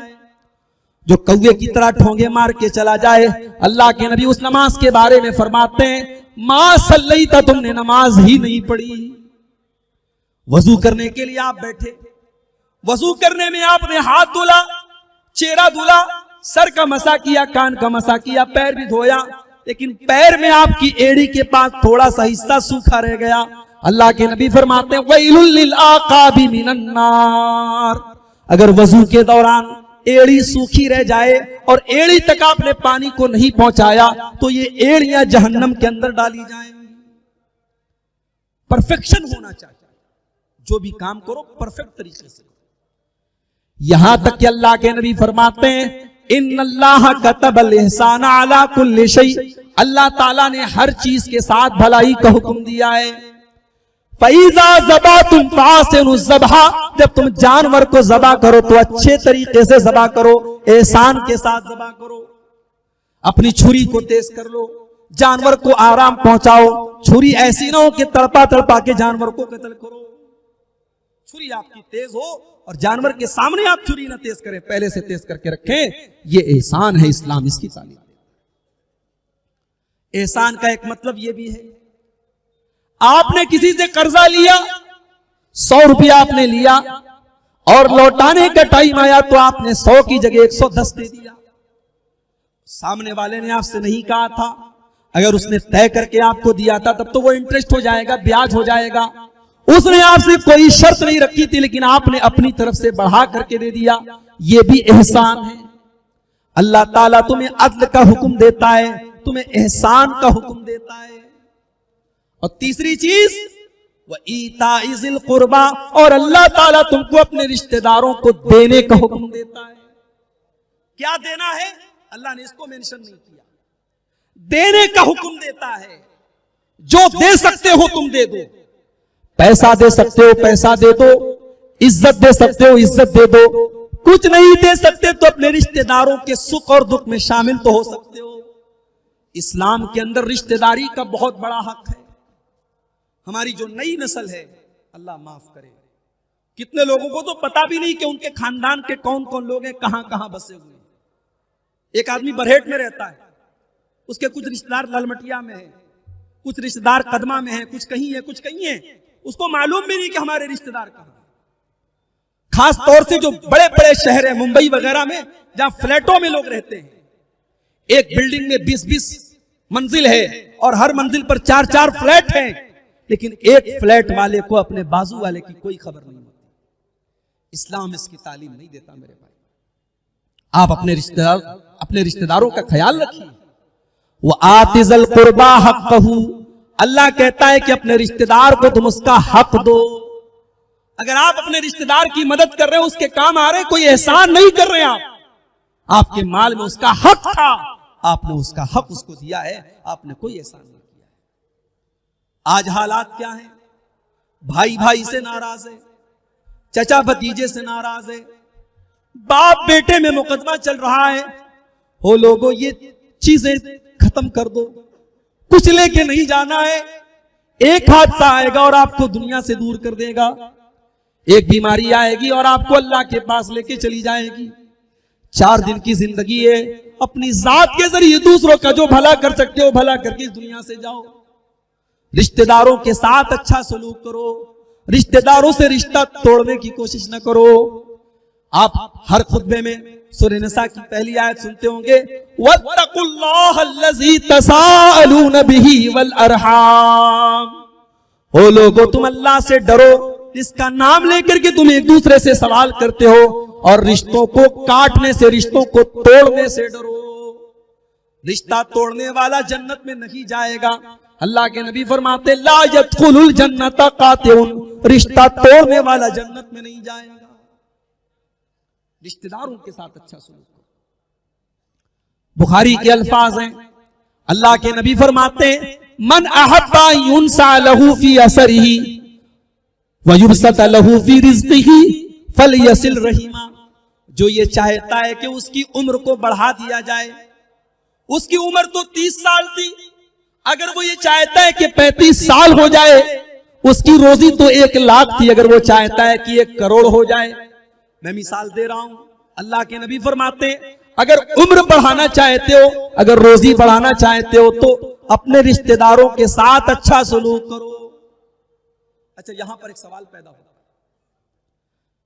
जो कौवे की तरह ठोंगे मार के चला जाए, अल्लाह के नबी उस नमाज के बारे में फरमाते हैं, मा सल्लैता, तुमने नमाज ही नहीं पढ़ी। वजू करने के लिए आप बैठे, वजू करने में आपने हाथ धुला, चेहरा धुला, सर का मसा किया, कान का मसा किया, पैर भी धोया, लेकिन पैर में आपकी एड़ी के पास थोड़ा सा हिस्सा सूखा रह गया। अल्लाह के नबी फरमाते हैं, वैलुल लिल आकाबि मिनन नार, अगर वजू के दौरान एड़ी सूखी रह जाए और एड़ी तक आपने पानी को नहीं पहुंचाया, तो ये एड़ियां जहन्नम के अंदर डाली जाएंगी। परफेक्शन होना चाहिए, जो भी काम करो परफेक्ट तरीके से। यहां तक कि अल्लाह के नबी फरमाते हैं, इन्नल्लाह कतबल इहसान अला कुल्ली शै, अल्लाह ताला ने हर चीज के साथ भलाई का हुक्म दिया है। फईजा ज़बातुम फासिनु ज़बहा, जब तुम जानवर को ज़बा करो तो अच्छे तरीके से ज़बा करो, एहसान के साथ ज़बा करो। अपनी छुरी को तेज कर लो, जानवर को आराम पहुंचाओ। छुरी ऐसी ना हो कि तड़पा तड़पा के जानवर को कत्ल करो। छुरी आपकी तेज हो और जानवर के सामने आप छुरी ना तेज करें, पहले से तेज करके रखें। ये एहसान है, इस्लाम इसकी तालीम। एहसान का एक मतलब यह भी है, आपने किसी से कर्जा लिया, 100 रुपया आपने लिया, और लौटाने का टाइम आया तो आपने 100 की जगह 110 दे दिया। सामने वाले ने आपसे नहीं कहा था, अगर उसने तय करके आपको दिया था तब तो वो इंटरेस्ट हो जाएगा, ब्याज हो जाएगा। उसने आपसे कोई शर्त नहीं रखी थी, लेकिन आपने अपनी तरफ से बढ़ा करके दे दिया। ये भी एहसान है। अल्लाह ताला तुम्हें अदल का हुक्म देता है, तुम्हें एहसान का हुक्म देता है। और तीसरी चीज, व ईताइज़िल कुर्बा, और अल्लाह ताला तुमको अपने रिश्तेदारों को देने का हुक्म देता है। क्या देना है, अल्लाह ने इसको मेंशन नहीं किया। देने का हुक्म देता है। जो दे सकते हो तुम दे दो। पैसा दे सकते हो पैसा दे दो, इज्जत दे सकते हो इज्जत दे दो। कुछ नहीं दे सकते तो अपने रिश्तेदारों के सुख और दुख में शामिल तो हो सकते हो। इस्लाम के अंदर रिश्तेदारी का बहुत बड़ा हक है। हमारी जो नई नस्ल है, अल्लाह माफ करे, कितने लोगों को तो पता भी नहीं कि उनके खानदान के कौन कौन लोग हैं, कहां कहां बसे हुए हैं। एक आदमी बरहेट में रहता है, उसके कुछ रिश्तेदार ललमटिया में है, कुछ रिश्तेदार कदमा में है, कुछ कहीं है कुछ कहीं है। उसको मालूम भी नहीं कि हमारे रिश्तेदार कहां। खास तौर से जो बड़े बड़े शहर है, मुंबई वगैरह में, जहां फ्लैटों में लोग रहते हैं, एक बिल्डिंग में 20-20 मंजिल है और हर मंजिल पर 4-4 फ्लैट हैं, लेकिन एक फ्लैट वाले को अपने बाजू वाले की कोई खबर नहीं होती। इस्लाम इसकी तालीम नहीं देता मेरे भाई। आप अपने रिश्तेदारों का ख्याल रखिए। वो आतिज़ल कुर्बा हक़्क़हू, अल्लाह कहता है कि अपने रिश्तेदार को तुम उसका हक दो। अगर आप अपने रिश्तेदार की मदद कर रहे हो, उसके काम आ रहे, कोई एहसान नहीं कर रहे आपके माल में उसका हक था, आपने उसका हक उसको दिया है, आपने कोई एहसान नहीं किया है। आज हालात क्या है, भाई भाई से नाराज है, चचा भतीजे से नाराज है, बाप बेटे में मुकदमा चल रहा है। हो लोगों, ये चीजें खत्म कर दो, कुछ लेके नहीं जाना है। एक हादसा आएगा और आपको दुनिया से दूर कर देगा, एक बीमारी आएगी और आपको अल्लाह के पास लेके चली जाएगी। 4 दिन की जिंदगी है, अपनी जात के जरिए दूसरों का जो भला कर सकते हो भला करके इस दुनिया से जाओ। रिश्तेदारों के साथ अच्छा सलूक करो, रिश्तेदारों से रिश्ता तोड़ने की कोशिश न करो। आप हर खुतबे में सूरह निसा की पहली आयत सुनते होंगे, वत्तकुल्लाहल्लज़ी तसाअलून बिही वल अरहाम। ओ लोगो, तुम अल्लाह से डरो, इसका नाम लेकर के तुम एक दूसरे से सवाल करते हो, और रिश्तों को काटने से, रिश्तों को तोड़ने से डरो। रिश्ता तोड़ने वाला जन्नत में नहीं जाएगा। अल्लाह के नबी फरमाते, ला यदखुलुल जन्नत कातिउन, रिश्ता तोड़ने वाला जन्नत में नहीं जाएगा। रिश्तेदारों के साथ अच्छा सलूक करो। बुखारी के अल्फाज हैं, अल्लाह के नबी फरमाते हैं, मन अहब्बा युनसा लहू फी असरिही व युबसत लहू फी रिज़्क़िही फलयसिल रहीमा। जो ये चाहता है कि उसकी उम्र को बढ़ा दिया जाए, उसकी उम्र तो 30 साल थी, अगर वो ये चाहता है कि 35 साल हो जाए, उसकी रोजी तो 1 लाख थी, अगर वो चाहता है कि 1 करोड़ हो जाए। मैं मिसाल दे रहा हूं, अल्लाह के नबी फरमाते हैं, अगर उम्र बढ़ाना चाहते हो, अगर रोजी बढ़ाना चाहते हो, तो अपने रिश्तेदारों के साथ अच्छा सलूक करो। अच्छा, यहां पर एक सवाल पैदा होता है,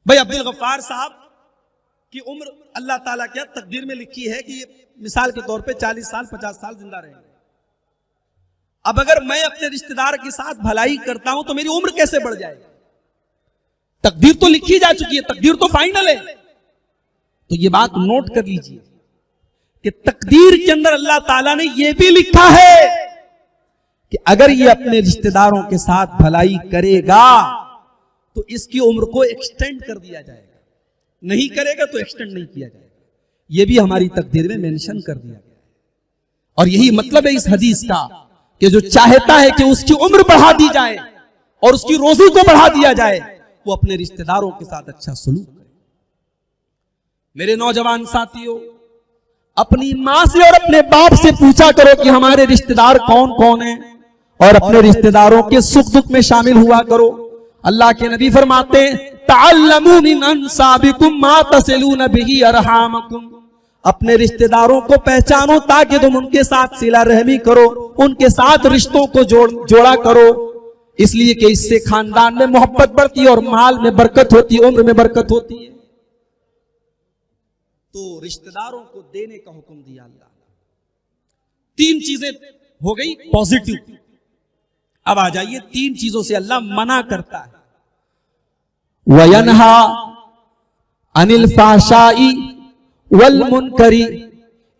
भाई अब्दुल गफ्फार साहब की उम्र अल्लाह ताला क्या तकदीर में लिखी है कि ये मिसाल के तौर पे 40 साल 50 साल जिंदा रहेंगे। अब अगर मैं अपने रिश्तेदार के साथ भलाई करता हूं तो मेरी उम्र कैसे बढ़ जाएगी? तकदीर तो लिखी जा चुकी है, तकदीर तो फाइनल है। तो ये बात नोट कर लीजिए कि तकदीर के अंदर अल्लाह ताला ने यह भी लिखा है कि अगर ये अपने रिश्तेदारों के साथ भलाई करेगा तो इसकी उम्र को एक्सटेंड कर दिया जाएगा, नहीं करेगा तो एक्सटेंड नहीं किया जाएगा। यह भी हमारी तकदीर में मेंशन कर दिया गया है। और यही मतलब है इस हदीस का कि जो चाहता है कि उसकी उम्र बढ़ा दी जाए और उसकी रोजी को बढ़ा दिया जाए, वो अपने रिश्तेदारों के साथ अच्छा सलूक करे। मेरे नौजवान साथियों, अपनी मां से और अपने बाप से पूछा करो कि हमारे रिश्तेदार कौन कौन हैं, और अपने रिश्तेदारों के सुख दुख में शामिल हुआ करो। अल्लाह के नबी फरमाते हैं, तअल्लमू मिन अंसाबिकुम मा तसिलून बिही अरहामकुम। अपने रिश्तेदारों को पहचानो ताकि तुम उनके साथ सिला रहमी करो, उनके साथ रिश्तों को जोड़ा करो, इसलिए कि इससे खानदान में मोहब्बत बढ़ती है और माल में बरकत होती है, उम्र में बरकत होती है। तो रिश्तेदारों को देने का हुक्म दिया अल्लाह। 3 चीजें हो गई पॉजिटिव। अब आ जाइए 3 चीजों से अल्लाह मना करता है। वयनहा अनिल फाशाई वल मुनकरी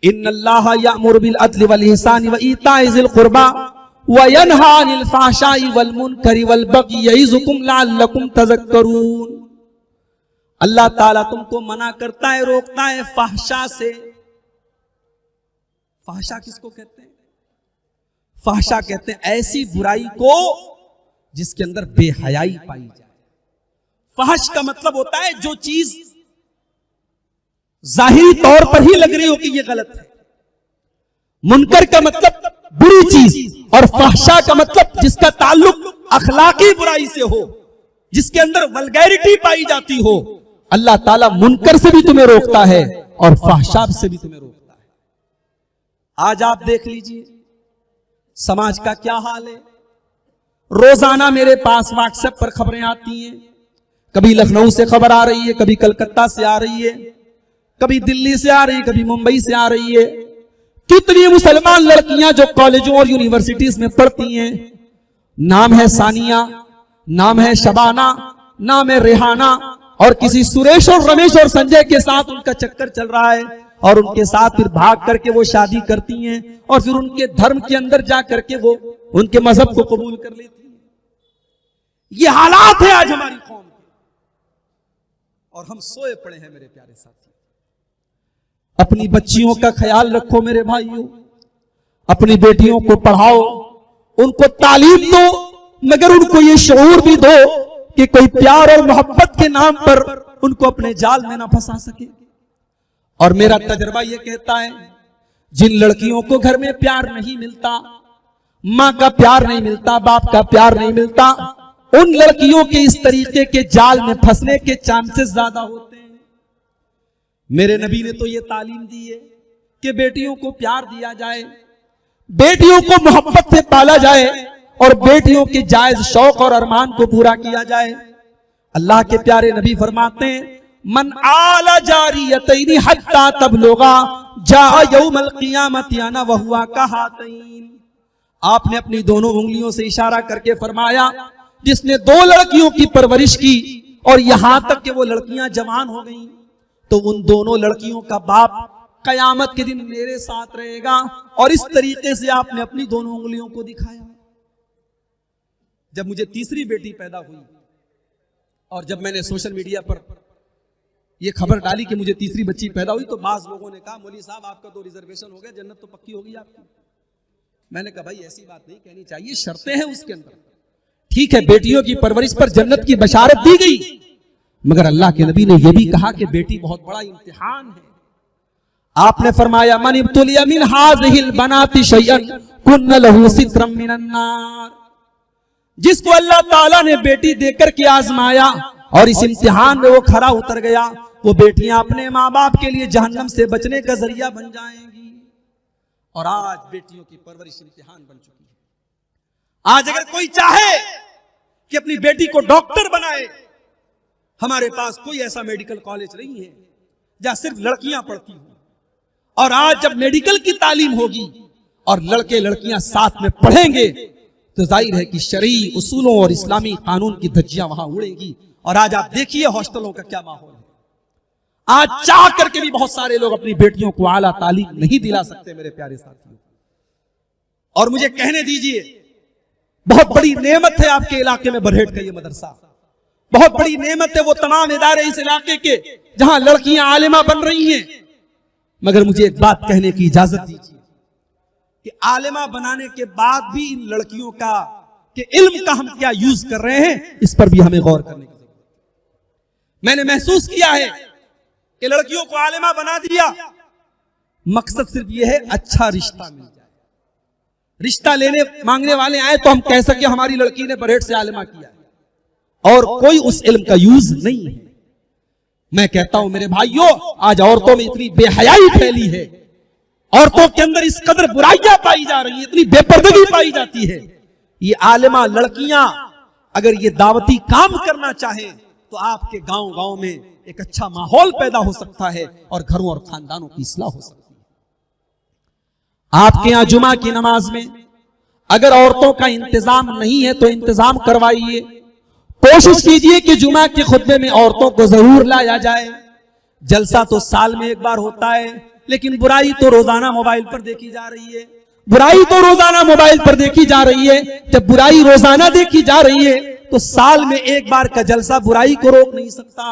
इन्नल्लाह यअमुरु बिल अदलि वल इहसानि व ईताइ ज़िल कुर्बा वयनहा अनिल फाशाई वल मुनकरी वल बग़ी यइज़ुकुम लअल्लकुम तज़क्करून। अल्लाह ताला तुमको मना करता है, रोकता है फाहशा से। फाहशा किसको कहते हैं? फाहशा कहते हैं ऐसी बुराई को जिसके अंदर बेहयाई पाई जाए। फहश का मतलब होता है जो चीज जाहिरी तौर पर ही लग रही हो कि ये गलत है। मुनकर का मतलब बुरी चीज, और फहशा का मतलब जिसका ताल्लुक अखलाकी बुराई से हो, जिसके अंदर वल्गैरिटी पाई जाती हो। अल्लाह ताला मुनकर से भी तुम्हें रोकता है और फहशा से भी तुम्हें रोकता है। आज आप देख लीजिए समाज का क्या हाल है। रोजाना मेरे पास व्हाट्सएप पर खबरें आती हैं, कभी लखनऊ से खबर आ रही है, कभी कलकत्ता से आ रही है, कभी दिल्ली से आ रही है, कभी मुंबई से आ रही है। कितनी मुसलमान लड़कियां जो कॉलेजों और यूनिवर्सिटीज में पढ़ती हैं, नाम है सानिया, नाम है शबाना, नाम है रेहाना, और किसी सुरेश और रमेश और संजय के साथ उनका चक्कर चल रहा है, और उनके साथ फिर भाग करके वो शादी करती हैं, और फिर उनके धर्म के अंदर जा करके वो उनके मजहब को कबूल कर लेती हैं। ये हालात है आज हमारी कौम के, और हम सोए पड़े हैं मेरे प्यारे साथी। अपनी बच्चियों का ख्याल रखो मेरे भाइयों, अपनी बेटियों को पढ़ाओ, उनको तालीम दो, मगर उनको ये शऊर भी दो कि कोई प्यार और मोहब्बत के नाम पर उनको अपने जाल में ना फंसा सके। और मेरा तजर्बा ये कहता है, जिन लड़कियों को घर में प्यार नहीं मिलता, माँ का प्यार नहीं मिलता, बाप का प्यार नहीं मिलता, उन लड़कियों के इस तरीके के जाल में फंसने के चांसेस ज्यादा होते हैं। मेरे नबी ने तो ये तालीम दी है कि बेटियों को प्यार दिया जाए, बेटियों को मोहब्बत से पाला जाए, और बेटियों के जायज शौक और अरमान को पूरा किया जाए। अल्लाह के प्यारे नबी फरमाते हैं, मन आला जारियतैनी हत्ता तबलुगा जा यौमल क़ियामति अना व हुवा कहातैन। आपने अपनी दोनों उंगलियों से इशारा करके फरमाया, जिसने 2 लड़कियों की परवरिश की और यहां तक कि वो लड़कियां जवान हो गईं, तो उन दोनों लड़कियों का बाप कयामत के दिन मेरे साथ रहेगा। और इस तरीके से आपने अपनी दोनों उंगलियों को दिखाया। जब मुझे तीसरी बेटी पैदा हुई और जब मैंने सोशल मीडिया पर यह खबर डाली कि मुझे तीसरी बच्ची पैदा हुई, तो बाज लोगों ने कहा, मौलवी साहब आपका तो रिजर्वेशन हो गया, जन्नत तो पक्की होगी आपकी। मैंने कहा भाई ऐसी बात नहीं कहनी चाहिए, शर्तें हैं उसके अंदर। ठीक है, बेटियों की परवरिश पर जन्नत की बशारत दी गई, मगर अल्लाह के नबी ने यह भी कहा कि बेटी बहुत बड़ा इम्तिहान है। आपने फरमाया, मन इब्तुलिया मिन हाज़िहिल बनाति शैअन कुन्न लहू सित्रम मिनन नार। जिसको अल्लाह ताला ने बेटी देकर के आजमाया और इस इम्तिहान में वो खरा उतर गया, वो बेटियां अपने माँ बाप के लिए जहन्नम से बचने का जरिया बन जाएंगी। और आज बेटियों की परवरिश इम्तिहान बन चुकी है। आज अगर कोई चाहे कि अपनी बेटी को डॉक्टर बनाए, हमारे पास कोई ऐसा मेडिकल कॉलेज नहीं है जहां सिर्फ लड़कियां पढ़ती हों। और आज जब मेडिकल की तालीम होगी और लड़के लड़कियां साथ में पढ़ेंगे, तो जाहिर है कि शरई उसूलों और इस्लामी कानून की धज्जियां वहां उड़ेंगी। और आज आप देखिए हॉस्टलों का क्या माहौल है। आज चाह करके भी बहुत सारे लोग अपनी बेटियों को आला तालीम नहीं दिला सकते मेरे प्यारे साथियों। और मुझे कहने दीजिए, बहुत बड़ी नेमत है आपके इलाके में बरहेट का ये मदरसा, बहुत बड़ी नेमत है वो तमाम इदारे इस इलाके के जहां लड़कियां आलिमा बन रही हैं। मगर मुझे एक बात कहने की इजाजत दीजिए कि आलिमा बनाने के बाद भी इन लड़कियों का कि इल्म का हम क्या यूज कर रहे हैं, इस पर भी हमें गौर करने की जरूरत है। मैंने महसूस किया है कि लड़कियों को आलिमा बना दिया, मकसद सिर्फ यह है अच्छा रिश्ता मिल जाए। रिश्ता लेने मांगने वाले आए तो हम कह सके हमारी लड़की ने बरहेट से आलिमा किया, और कोई उस इल्म का यूज नहीं है। मैं कहता हूं मेरे भाइयों, आज औरतों में इतनी बेहयाई फैली है, औरतों के अंदर इस कदर बुराइयां पाई जा रही है, इतनी बेपर्दगी पाई जाती है। ये आलिमा लड़कियां अगर ये दावती काम करना चाहें तो आपके गांव गांव में एक अच्छा माहौल पैदा हो सकता है और घरों और खानदानों की इस्लाह हो सकती है। आपके यहां जुमा की नमाज में अगर औरतों का इंतजाम नहीं है तो इंतजाम करवाइए। कोशिश कीजिए कि जुमा के खुतबे में औरतों को जरूर लाया जाए। जलसा तो साल में एक बार होता है, लेकिन बुराई तो रोजाना मोबाइल पर देखी जा रही है। बुराई तो रोजाना मोबाइल पर देखी जा रही है। जब बुराई रोजाना देखी जा रही है तो साल में एक बार का जलसा बुराई को रोक नहीं सकता।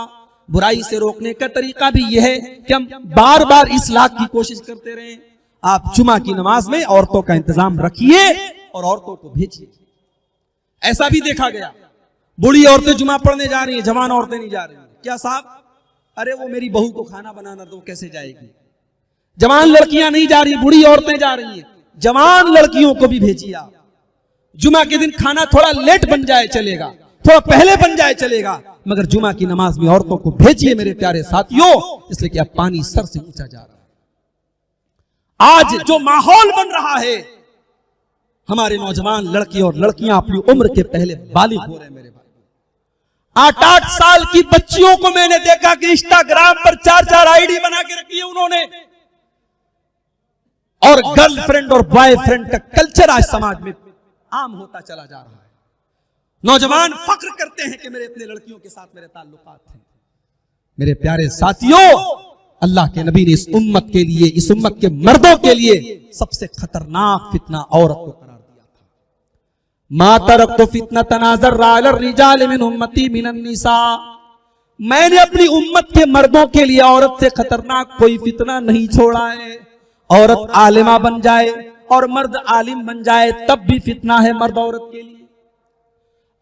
बुराई से रोकने का तरीका भी यह है कि हम बार बार इस्लाह की कोशिश करते रहें। आप जुमा की नमाज में औरतों का इंतजाम रखिए और औरतों को भेजिए। ऐसा भी देखा गया, बूढ़ी औरतें जुमा पढ़ने जा रही हैं, जवान औरतें नहीं जा रही। क्या साहब, अरे वो मेरी बहू को खाना बनाना दो, कैसे जाएगी? जवान लड़कियां नहीं जा रही, बूढ़ी औरतें जा रही हैं। जवान लड़कियों को भी भेजिए आप। जुमा के दिन खाना थोड़ा लेट बन जाए चलेगा, थोड़ा पहले बन जाए चलेगा, मगर जुमा की नमाज में औरतों को भेजिए मेरे प्यारे साथियों, इसलिए कि अब पानी सर से ऊंचा जा रहा है। आज जो माहौल बन रहा है, हमारे नौजवान लड़के और लड़कियां अपनी उम्र के पहले बालिग हो रहे हैं। मेरे भाई 8-8 साल की बच्चियों को मैंने देखा कि इंस्टाग्राम पर 4-4 आईडी बना के रखी है उन्होंने। और गर्लफ्रेंड और बॉयफ्रेंड का कल्चर आज समाज में आम होता चला जा रहा है। नौजवान फख्र करते हैं कि मेरे इतने लड़कियों के साथ मेरे ताल्लुकात हैं। मेरे प्यारे साथियों, अल्लाह के नबी ने इस उम्मत के लिए, इस उम्मत के मर्दों के लिए सबसे खतरनाक फितना औरत को करार दिया था। मा तरक्तु फितनतन अज़र्रा अला रिजाल मिन उम्मती मिनन निसा। मैंने अपनी उम्मत के मर्दों के लिए औरत से खतरनाक कोई फितना नहीं छोड़ा है। औरत आलिमा बन जाए और मर्द आलिम बन जाए तब भी फितना है मर्द औरत के लिए।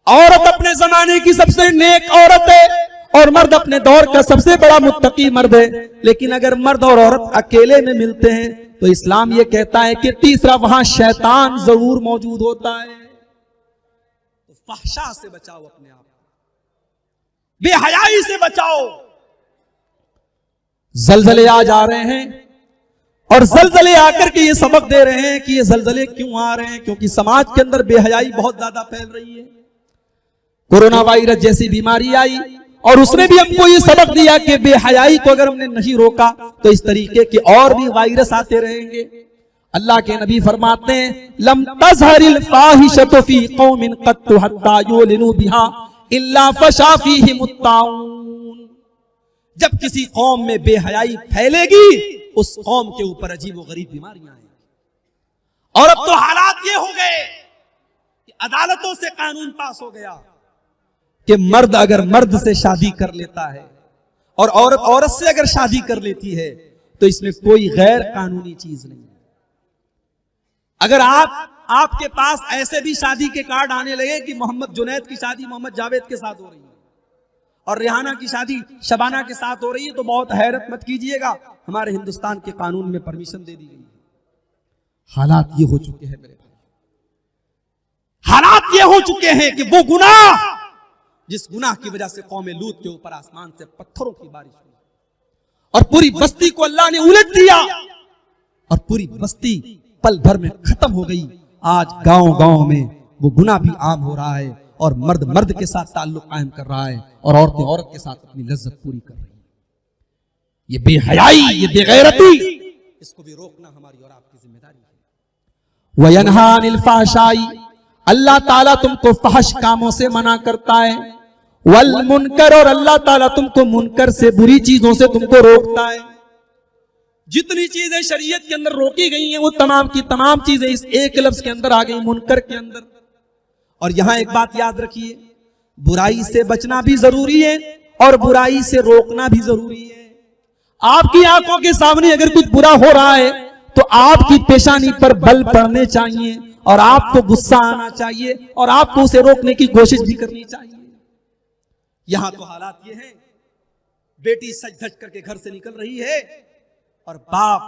औरत अपने जमाने की सबसे नेक औरत है और मर्द अपने दौर का सबसे बड़ा मुत्तकी मर्द है। लेकिन अगर मर्द और औरत अकेले में मिलते हैं तो इस्लाम ये कहता है कि तीसरा वहां शैतान जरूर मौजूद होता है। तो फहशा से बचाओ अपने आप, बेहयाई से बचाओ। जलजले आ जा रहे हैं, और जलजले आकर के ये सबक दे रहे हैं कि ये जलजले क्यों आ रहे हैं, क्योंकि समाज के अंदर बेहयाई बहुत ज्यादा फैल रही है। कोरोना वायरस जैसी बीमारी आई और उसने भी हमको ये सबक दिया कि बेहयाई को अगर हमने नहीं रोका तो इस तरीके के और भी वायरस आते रहेंगे। अल्लाह के नबी फरमाते हैं, लम तज़हरिल फाहिशतु फी कौमिन क़त्तु हत्ता युलिनु बिहा इल्ला फशा फीहिमुत ताऊन। जब किसी कौम में बेहयाई फैलेगी उस कौम के ऊपर अजीब व गरीब बीमारियां आएंगी। और अब तो हालात ये हो गए कि अदालतों से कानून पास हो गया कि मर्द अगर मर्द से शादी कर लेता है और औरत औरत से अगर शादी कर लेती है तो इसमें कोई गैर कानूनी चीज नहीं है। अगर आपके पास ऐसे भी शादी के कार्ड आने लगे कि मोहम्मद जुनैद की शादी मोहम्मद जावेद के साथ हो रही है और रेहाना की शादी शबाना के साथ हो रही है, तो बहुत हैरत मत कीजिएगा, हमारे हिंदुस्तान के कानून में परमिशन दे दी गई है। हालात ये हो चुके हैं मेरे भाई, हालात ये हो चुके हैं कि वो गुनाह जिस गुनाह की वजह से कौम लूत के ऊपर आसमान से पत्थरों की बारिश हुई और पूरी बस्ती को अल्लाह ने उलट दिया और पूरी बस्ती पल भर में खत्म हो गई। आज गांव गांव में वो गुनाह भी आम हो रहा है और मर्द मर्द के साथ ताल्लुक कायम कर रहा है और औरतें औरत के साथ अपनी लज्जत पूरी कर रही है। ये बेहयाई, ये बेगैरती, इसको भी रोकना हमारी और आपकी जिम्मेदारी है। वयनहा अनिल फहशाई, अल्लाह ताला तुमको फहश कामों से मना करता है। वल मुनकर, और अल्लाह ताला तुमको मुनकर से, बुरी चीजों से तुमको रोकता है। जितनी चीजें शरीयत के अंदर रोकी गई हैं वो तमाम की तमाम चीजें इस एक लफ्ज के अंदर आ गई, मुनकर के अंदर। और यहां एक बात याद रखिए, बुराई से बचना भी जरूरी है और बुराई से रोकना भी जरूरी है। आपकी आंखों के सामने अगर कुछ बुरा हो रहा है तो आपकी पेशानी पर बल पड़ने चाहिए और आपको गुस्सा आना चाहिए और आपको उसे रोकने की कोशिश भी करनी चाहिए। यहां तो हालात ये हैं, बेटी सज धज करके घर से निकल रही है और बाप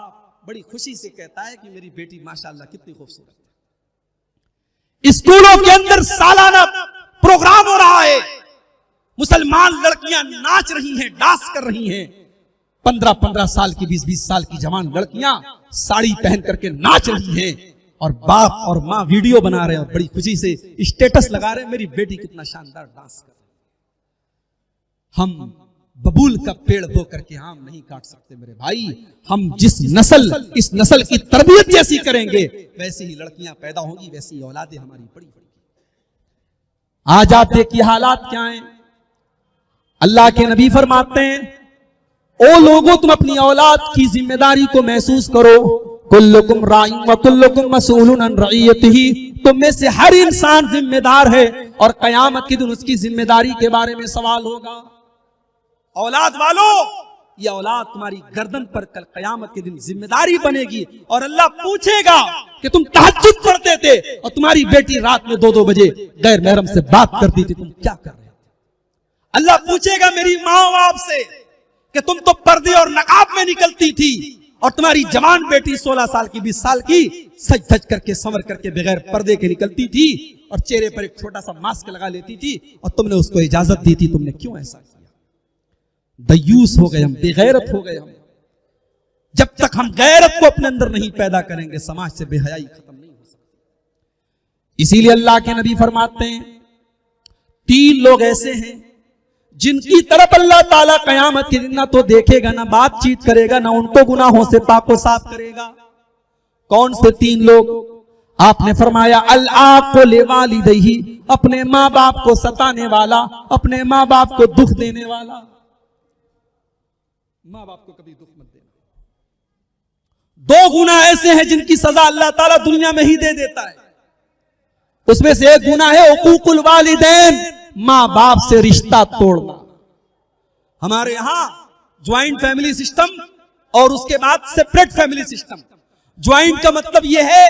बड़ी खुशी से कहता है कि मेरी बेटी माशाअल्लाह कितनी खूबसूरत है। स्कूलों के अंदर सालाना प्रोग्राम हो रहा है, मुसलमान लड़कियां नाच रही हैं, डांस कर रही हैं। 15-15 साल की, 20-20 साल की जवान लड़कियां साड़ी पहन करके नाच रही हैं और बाप और माँ वीडियो बना रहे हैं और बड़ी खुशी से स्टेटस लगा रहे हैं, मेरी बेटी कितना शानदार डांस कर रही है। हम बबूल का पेड़ बो करके आम नहीं काट सकते मेरे भाई। हम जिस नस्ल, इस नस्ल की तरबियत जैसी करेंगे वैसी ही लड़कियां पैदा होंगी, वैसी ही औलादें हमारी बड़ी बड़ी। आज आप देखिए हालात क्या हैं। अल्लाह के नबी फरमाते हैं, ओ लोगों तुम अपनी औलाद की जिम्मेदारी को महसूस करो। कुल्लुकुम राइन व कुल्लुकुम मसूलुन अन रइयतिही, तुम में से हर इंसान जिम्मेदार है और कयामत के दिन उसकी जिम्मेदारी के बारे में सवाल होगा। औलाद वालों, ये औलाद तुम्हारी गर्दन पर कल कयामत के दिन जिम्मेदारी बनेगी और अल्लाह पूछेगा कि तुम तहज्जुद पढ़ते थे और तुम्हारी बेटी रात में 2-2 बजे गैर महरम से बात करती थी, तुम क्या कर रहे थे। अल्लाह पूछेगा मेरी माँ बाप से कि तुम तो पर्दे और नकाब में निकलती थी और तुम्हारी जवान बेटी 16 साल की, 20 साल की सज धज करके संवर करके बगैर पर्दे के निकलती थी और चेहरे पर एक छोटा सा मास्क लगा लेती थी और तुमने उसको इजाजत दी थी, तुमने क्यों ऐसा किया। दयूस हो गए हम, बेगैरत हो गए हम। जब तक हम गैरत को अपने अंदर नहीं पैदा करेंगे समाज से बेहयाई खत्म नहीं हो सकती। इसीलिए अल्लाह के नबी फरमाते हैं, 3 लोग ऐसे हैं जिनकी तरफ अल्लाह ताला कयामत के दिन ना तो देखेगा, ना बातचीत करेगा, ना उनको गुनाहों से पाको साफ करेगा। कौन से 3 लोग? आपने फरमाया अल आक़ु लिवालिदैहि, अपने माँ बाप को सताने वाला, अपने माँ बाप को दुख देने वाला। माँ बाप को कभी दुख मत देना। 2 गुनाह ऐसे हैं जिनकी सजा अल्लाह ताला दुनिया में ही दे देता है। उसमें से एक गुनाह है उकूकुल वालिदैन, माँ बाप से रिश्ता तोड़ना। हमारे यहां ज्वाइंट फैमिली सिस्टम और उसके बाद सेपरेट फैमिली सिस्टम। ज्वाइंट का मतलब यह है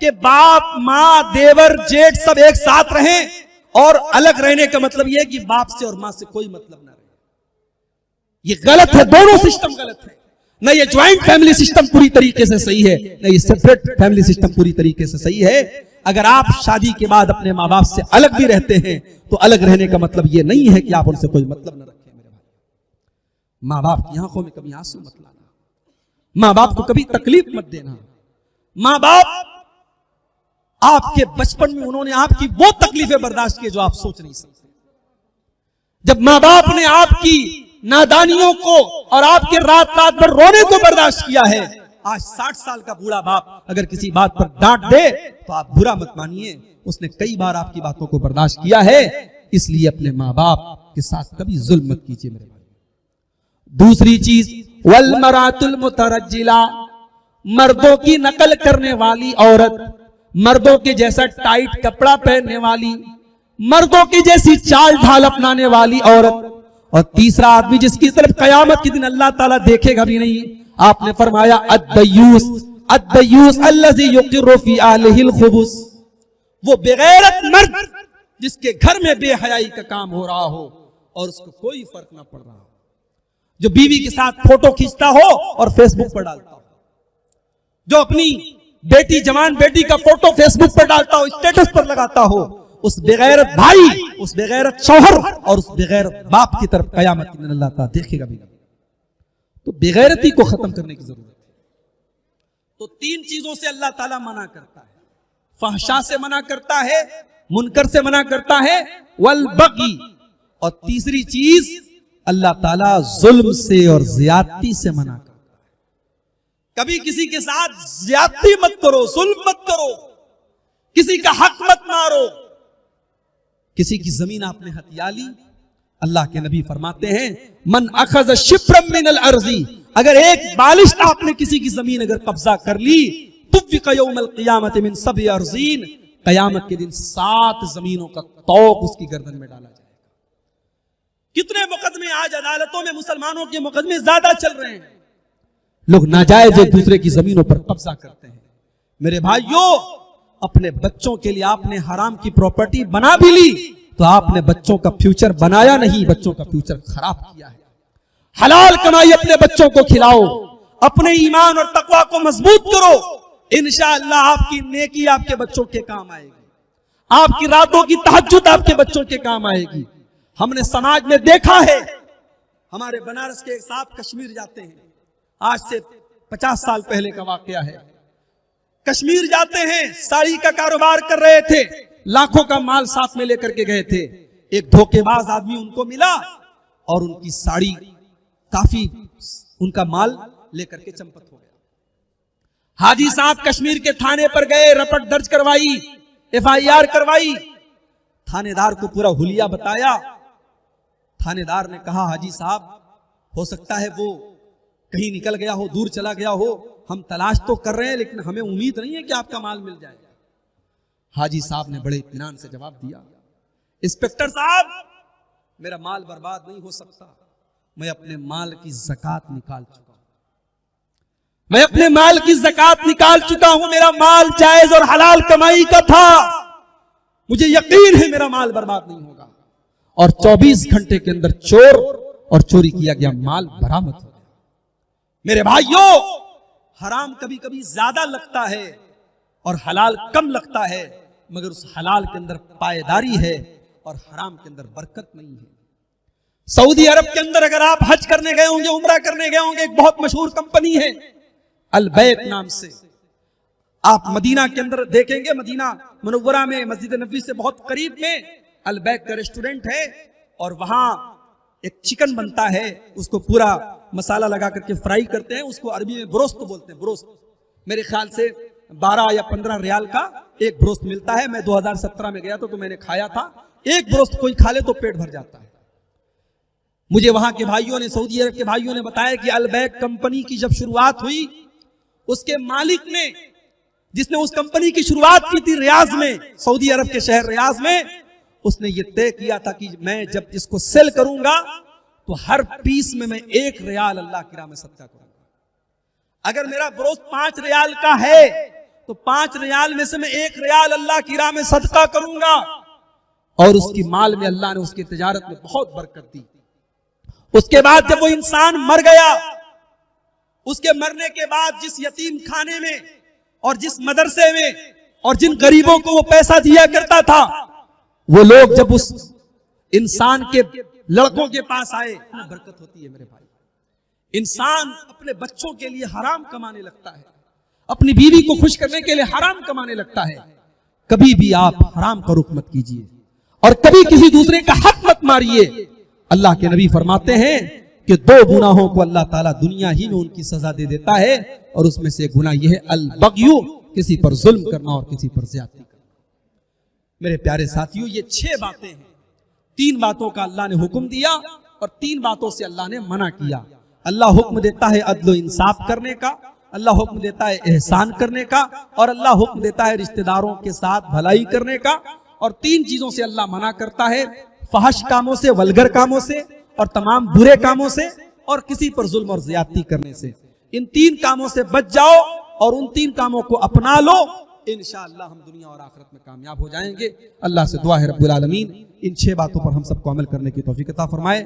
कि बाप माँ देवर जेठ सब एक साथ रहें, और अलग रहने का मतलब यह है कि बाप से और माँ से कोई मतलब ना रहे। ये गलत है, दोनों सिस्टम गलत है। न ये ज्वाइंट फैमिली सिस्टम पूरी तरीके से सही है, न ये सेपरेट फैमिली सिस्टम पूरी तरीके से सही है। अगर आप शादी के बाद अपने माँ बाप से अलग भी रहते हैं तो अलग रहने का मतलब ये नहीं है कि आप उनसे कोई मतलब न रखें। मेरे भाई, माँ बाप की आंखों में कभी आंसू मत लाना, मां बाप को कभी तकलीफ मत देना। मां बाप आपके बचपन में उन्होंने आपकी वो तकलीफें बर्दाश्त की जो आप सोच नहीं सकते। जब मां बाप ने आपकी नादानियों को और आपके रात रात भर रोने को बर्दाश्त किया है, आज 60 साल का बूढ़ा बाप अगर किसी बात पर डांट दे तो आप बुरा मत मानिए, उसने कई बार आपकी बातों को बर्दाश्त किया है। इसलिए अपने मां बाप के साथ कभी जुल्म मत कीजिए मेरे भाई। दूसरी चीज, वल मरातुल मुतरज्जिला, मर्दों की नकल करने वाली औरत, मर्दों के जैसा टाइट कपड़ा पहनने वाली, मर्दों की जैसी चाल ढाल अपनाने वाली औरत। और तीसरा आदमी जिसकी तरफ कयामत के दिन अल्लाह ताला देखेगा भी नहीं, आपने फरमाया अद्दयूस, अद्दयूस अल्लज़ी युक़िर्रु फी अहलिहिल खुबुस, वो बेगैरत मर्द जिसके घर में बेहयाई का काम हो रहा हो और उसको कोई फर्क ना पड़ रहा हो, जो बीवी के साथ फोटो खींचता हो और फेसबुक पर डालता हो, जो अपनी बेटी, जवान बेटी का फोटो फेसबुक पर डालता हो, स्टेटस पर लगाता हो, उस बेगैरत भाई, उस बेगैरत शौहर और उस बेगैरत बाप की तरफ कयामत के दिन अल्लाह ताला देखेगा भी नहीं। तो बेगैरती को खत्म करने की जरूरत है। तो 3 चीजों से अल्लाह ताला मना करता है, फहशा से मना करता है, मुनकर से मना करता है, वल बगी, और तीसरी चीज अल्लाह ताला जुल्म से और ज्यादती से मना करता है। कभी किसी के साथ ज्यादती मत करो, जुल्म मत करो, किसी का हक मत मारो। किसी की जमीन आपने हथिया ली, अल्लाह के नबी फरमाते हैं मन अखज़ शिब्रम मिनल अर्ज़ी, अगर एक बालिश आपने किसी की जमीन अगर कब्जा कर ली, तुफ़िक़ यौमल क़ियामत मिन सब'i अर्ज़ीन, कयामत के दिन 7 जमीनों का तौक़ उसकी गर्दन में डाला जाएगा। कितने मुकदमे आज अदालतों में मुसलमानों के मुकदमे ज्यादा चल रहे हैं, लोग नाजायज एक दूसरे की जमीनों पर कब्जा करते हैं। मेरे भाइयों, अपने बच्चों के लिए आपने हराम की प्रॉपर्टी बना भी ली तो आपने बच्चों का फ्यूचर बनाया नहीं, बच्चों का फ्यूचर खराब किया है। हलाल कमाई अपने बच्चों को खिलाओ, अपने ईमान और तकवा को मजबूत करो, इंशाअल्लाह आपकी नेकी आपके बच्चों के काम आएगी, आपकी रातों की तहज्जुद आपके बच्चों के काम आएगी। हमने समाज में देखा है, हमारे बनारस के एक साहब कश्मीर जाते हैं, आज से 50 साल पहले का वाकया है। कश्मीर जाते हैं, साड़ी का कारोबार कर रहे थे, लाखों का माल साथ में लेकर के गए थे। एक धोखेबाज आदमी उनको मिला और उनकी साड़ी, काफी उनका माल लेकर के चंपत हो गया। हाजी साहब कश्मीर के थाने पर गए, रपट दर्ज करवाई, FIR करवाई, थानेदार को पूरा हुलिया बताया। थानेदार ने कहा हाजी साहब, हो सकता है वो कहीं निकल गया हो, दूर चला गया हो, हम तलाश तो कर रहे हैं लेकिन हमें उम्मीद नहीं है कि आपका माल मिल जाएगा। हाजी साहब ने बड़े इत्मीनान से जवाब दिया, इंस्पेक्टर साहब, मेरा माल बर्बाद नहीं हो सकता, मैं अपने माल की ज़कात निकाल चुका हूं, मैं अपने माल की ज़कात निकाल चुका हूं, मेरा माल जायज और हलाल कमाई का था, मुझे यकीन है मेरा माल बर्बाद नहीं होगा। और 24 घंटे के अंदर चोर और चोरी किया गया माल बरामद हो गया। मेरे भाइयों, हराम कभी कभी ज्यादा लगता है और हलाल कम लगता है, मगर उस हलाल के अंदर पायदारी है और हराम के अंदर बरकत नहीं है। सऊदी अरब के अंदर अगर आप हज करने गए होंगे, उम्रा करने गए होंगे, एक बहुत मशहूर कंपनी है अल बैत नाम से, आप मदीना के अंदर देखेंगे, मदीना मुनव्वरा में मस्जिद नबवी से बहुत करीब में अल बैत का रेस्टोरेंट है और वहां एक चिकन बनता है, उसको पूरा मसाला लगा करके फ्राई करते हैं, उसको अरबी में ब्रोस्त बोलते हैं। ब्रोस्त मेरे ख्याल से 12 या 15 रियाल का एक ब्रोस्त मिलता है। मैं 2017 में गया था तो मैंने खाया था। एक ब्रोस्त कोई खा ले तो पेट भर जाता है। मुझे वहां के भाइयों ने, सऊदी अरब के भाइयों ने बताया कि अल बैत कंपनी की जब शुरुआत हुई, उसके मालिक ने, जिसने उस कंपनी की शुरुआत की थी रियाज में, सऊदी अरब के शहर रियाज में, उसने ये तय किया था कि मैं जब इसको सेल करूंगा तो हर पीस में मैं 1 रियाल अल्लाह की राह में सदका करूंगा। अगर मेरा ब्रोस्त 5 रियाल का है तो 5 रियाल में से मैं 1 रियाल अल्लाह की राह में सदका करूंगा। और उसकी माल में अल्लाह ने उसकी तिजारत में बहुत बरकत दी। उसके बाद जब वो इंसान मर गया, उसके मरने के बाद जिस यतीम खाने में और जिस मदरसे में और जिन गरीबों को वो पैसा दिया करता था, वो लोग जब उस इंसान के लड़कों के पास आए, बरकत होती है मेरे भाई। इंसान अपने बच्चों के लिए हराम कमाने लगता है, अपनी बीवी को खुश करने के लिए हराम कमाने लगता है। कभी भी आप हराम का रुख मत कीजिए और कभी किसी दूसरे का हक मत मारिए। अल्लाह के नबी फरमाते हैं कि दो गुनाहों को अल्लाह ताला दुनिया ही में उनकी सजा दे देता है, और उसमें से गुनाह यह है अल बग़यु, किसी पर जुल्म करना और किसी पर ज्यादती करना। मेरे प्यारे साथियों, ये 6 बातें हैं। 3 बातों का अल्लाह ने हुक्म दिया और 3 बातों से अल्लाह ने मना किया। अल्लाह हुक्म देता है अदल इंसाफ करने का, अल्लाह हुक्म देता है एहसान करने का, और अल्लाह हुक्म देता है रिश्तेदारों के साथ भलाई करने का। और 3 चीजों से अल्लाह मना करता है, फहश कामों से, वल्गर कामों से, और तमाम बुरे कामों से, और किसी पर जुल्म और ज्यादती करने से। इन 3 कामों से बच जाओ और उन 3 कामों को अपना लो, इंशाअल्लाह हम दुनिया और आखिरत में कामयाब हो जाएंगे। अल्लाह से दुआ है रब्बुल आलमीन इन 6 बातों पर हम सबको अमल करने की तौफीक अता फरमाए।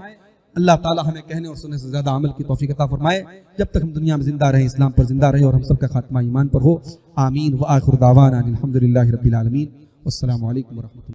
अल्लाह ताला हमें कहने और सुनने से ज्यादा अमल की तौफीक अता फरमाए। जब तक हम दुनिया में जिंदा रहे, इस्लाम पर जिंदा रहे और हम सबका खात्मा ईमान पर हो। आमीन व आखिर दावाना अनिल हम्दुलिल्लाहि रब्बिल आलमीन। वस्सलामु अलैकुम व रहमतुल्लाह।